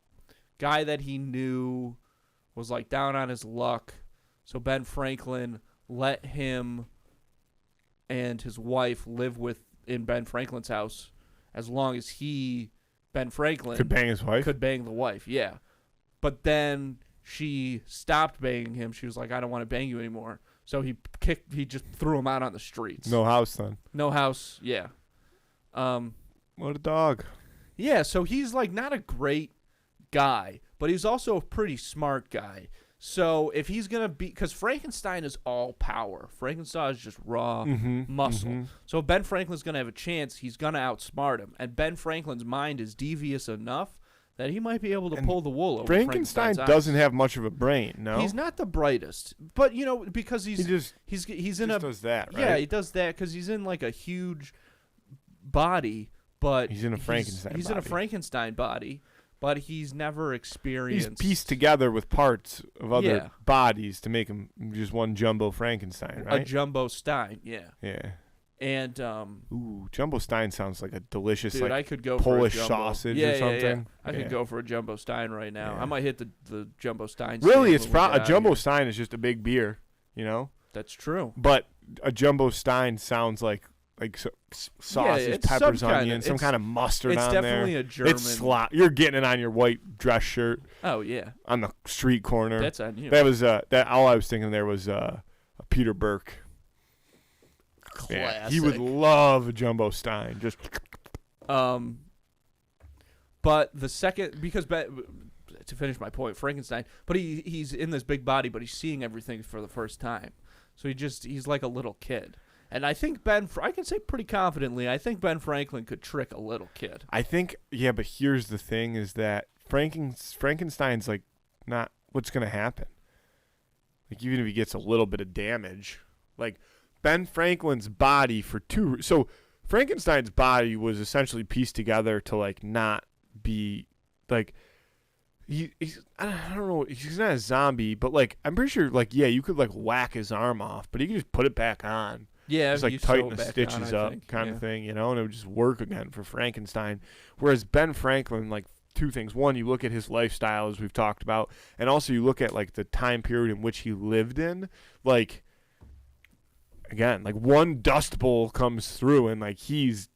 guy that he knew was, like, down on his luck. So Ben Franklin let him and his wife live in Ben Franklin's house as long as Ben Franklin, Could bang his wife? could bang the wife, yeah. But then she stopped banging him. She was like, I don't want to bang you anymore. So he just threw him out on the streets. No house, then. No house, yeah. What a dog. Yeah, so he's like not a great guy, but he's also a pretty smart guy. So if he's gonna be, because Frankenstein is all power, Frankenstein is just raw muscle. So if Ben Franklin's gonna have a chance, he's gonna outsmart him. And Ben Franklin's mind is devious enough that he might be able to pull the wool over Frankenstein Frankenstein's doesn't have much of a brain. No, he's not the brightest, but because he just he's in a does that. Right? Yeah, he does that because he's in like a huge body, but he's in a Frankenstein. He's in a Frankenstein body. But he's never experienced. He's pieced together with parts of other bodies to make him just one jumbo Frankenstein, right? A jumbo Stein, yeah. Yeah. And ooh, jumbo Stein sounds like a delicious, dude, like I could go Polish for a jumbo. sausage or something. I could go for a jumbo Stein right now. I might hit the jumbo Stein. Really, it's a jumbo Stein is just a big beer, you know. That's true. But a jumbo Stein sounds like sausage, peppers, onions, some kind of mustard on there. It's definitely a German. It's you're getting it on your white dress shirt. Oh yeah. On the street corner. That's on you. That was that. All I was thinking there was a Peter Burke. Classic. Yeah, he would love a jumbo Stein. Just. But the second, because to finish my point, Frankenstein. But he's in this big body, but he's seeing everything for the first time. So he's like a little kid. And I think I can say pretty confidently, I think Ben Franklin could trick a little kid. I think, yeah, but here's the thing is that Frankenstein's like not what's going to happen. Like even if he gets a little bit of damage, like Ben Franklin's body so Frankenstein's body was essentially pieced together to like not be like, he's I don't know, he's not a zombie, but like I'm pretty sure like, yeah, you could like whack his arm off, but he could just put it back on. Yeah, just like tighten the stitches up kind of thing, you know, and it would just work again for Frankenstein. Whereas Ben Franklin, like two things. One, you look at his lifestyle as we've talked about, and also you look at like the time period in which he lived in. Like, again, like one Dust Bowl comes through and like he's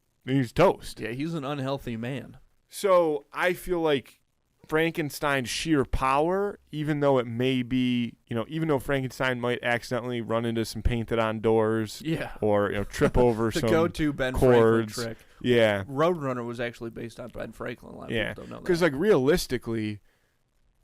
toast. Yeah, he's an unhealthy man. So I feel like Frankenstein's sheer power, even though it may be, you know, even though Frankenstein might accidentally run into some painted on doors, or trip over some go-to Ben cords. Franklin trick. Yeah, Roadrunner was actually based on Ben Franklin. A lot of people don't know that. Because like realistically,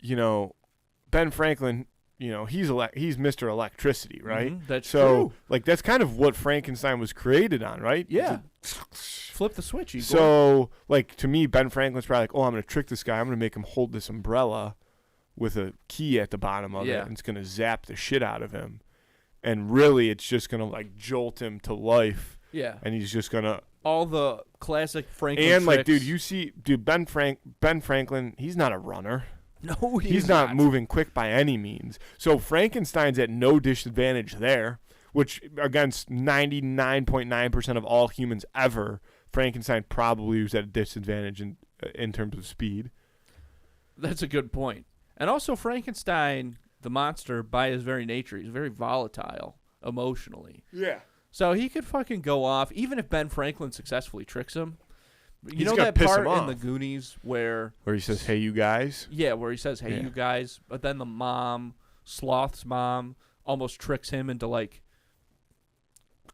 Ben Franklin, he's Mr. Electricity, right? Mm-hmm, that's so true. Like that's kind of what Frankenstein was created on, right? Yeah. Flip the switch. So like to me, Ben Franklin's probably like, oh, I'm gonna trick this guy. I'm gonna make him hold this umbrella with a key at the bottom of it, and it's gonna zap the shit out of him. And really, it's just gonna like jolt him to life. Yeah. And he's just gonna all the classic Franklin and tricks. like, dude, Ben Franklin, he's not a runner. No, he's not moving quick by any means. So Frankenstein's at no disadvantage there, which against 99.9% of all humans ever, Frankenstein probably was at a disadvantage in terms of speed. That's a good point. And also Frankenstein, the monster, by his very nature, he's very volatile emotionally. Yeah. So he could fucking go off, even if Ben Franklin successfully tricks him. You He's know that part in the Goonies where he says, "Hey, you guys." Yeah, where he says, "Hey, you guys," but then the mom, Sloth's mom, almost tricks him into like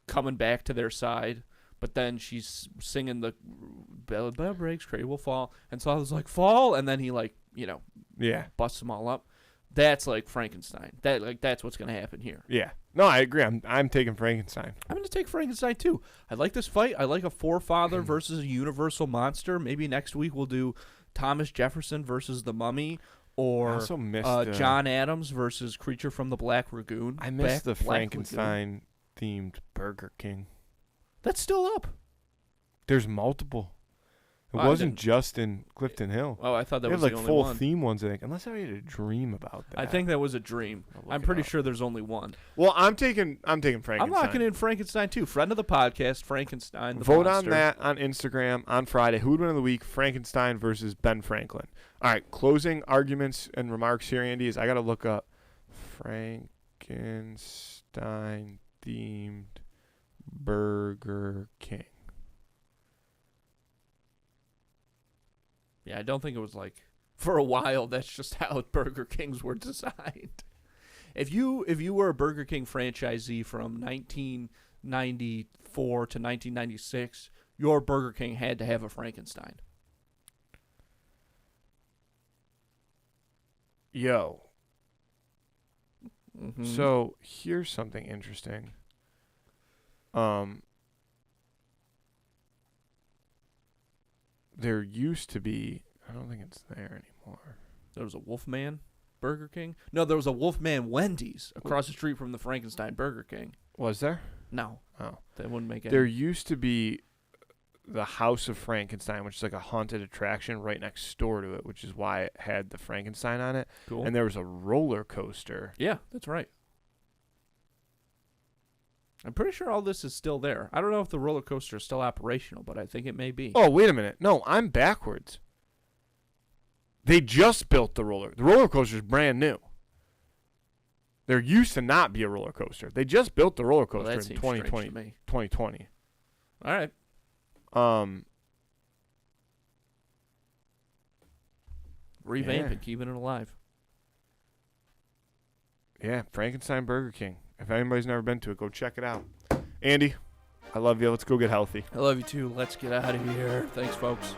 coming back to their side. But then she's singing the "Bell breaks, Cradle will fall," and Sloth's like, "Fall," and then he busts them all up. That's like Frankenstein. That's what's gonna happen here. Yeah. No, I agree. I'm taking Frankenstein. I'm gonna take Frankenstein too. I like this fight. I like a forefather versus a universal monster. Maybe next week we'll do Thomas Jefferson versus the Mummy, or I also missed, John Adams versus Creature from the Black Lagoon. I missed the Frankenstein themed Burger King. That's still up. There's multiple. It wasn't just in Clifton Hill. Oh, I thought that was the only only one. Full theme ones, I think. Unless I had a dream about that. I think that was a dream. I'm pretty sure there's only one. Well, I'm taking Frankenstein. I'm locking in Frankenstein too. Friend of the podcast, Frankenstein. Vote on that on Instagram on Friday. Who would win of the week? Frankenstein versus Ben Franklin. All right. Closing arguments and remarks here, Andy, is I got to look up Frankenstein themed Burger King. Yeah, I don't think it was like for a while. That's just how Burger Kings were designed. If you were a Burger King franchisee from 1994 to 1996, your Burger King had to have a Frankenstein. Yo, Mm-hmm. So here's something interesting. There used to be. I don't think it's there anymore. There was a Wolfman Burger King. No, there was a Wolfman Wendy's across the street from the Frankenstein Burger King. Was there? No. Oh. That wouldn't make any. There used to be the House of Frankenstein, which is like a haunted attraction right next door to it, which is why it had the Frankenstein on it. Cool. And there was a roller coaster. Yeah, that's right. I'm pretty sure all this is still there. I don't know if the roller coaster is still operational, but I think it may be. Oh, wait a minute. No, I'm backwards. They just built the roller. The roller coaster is brand new. There used to not be a roller coaster. They just built the roller coaster in 2020. 2020. All right. Revamping, keeping it alive. Yeah, Frankenstein Burger King. If anybody's never been to it, go check it out. Andy, I love you. Let's go get healthy. I love you too. Let's get out of here. Thanks, folks.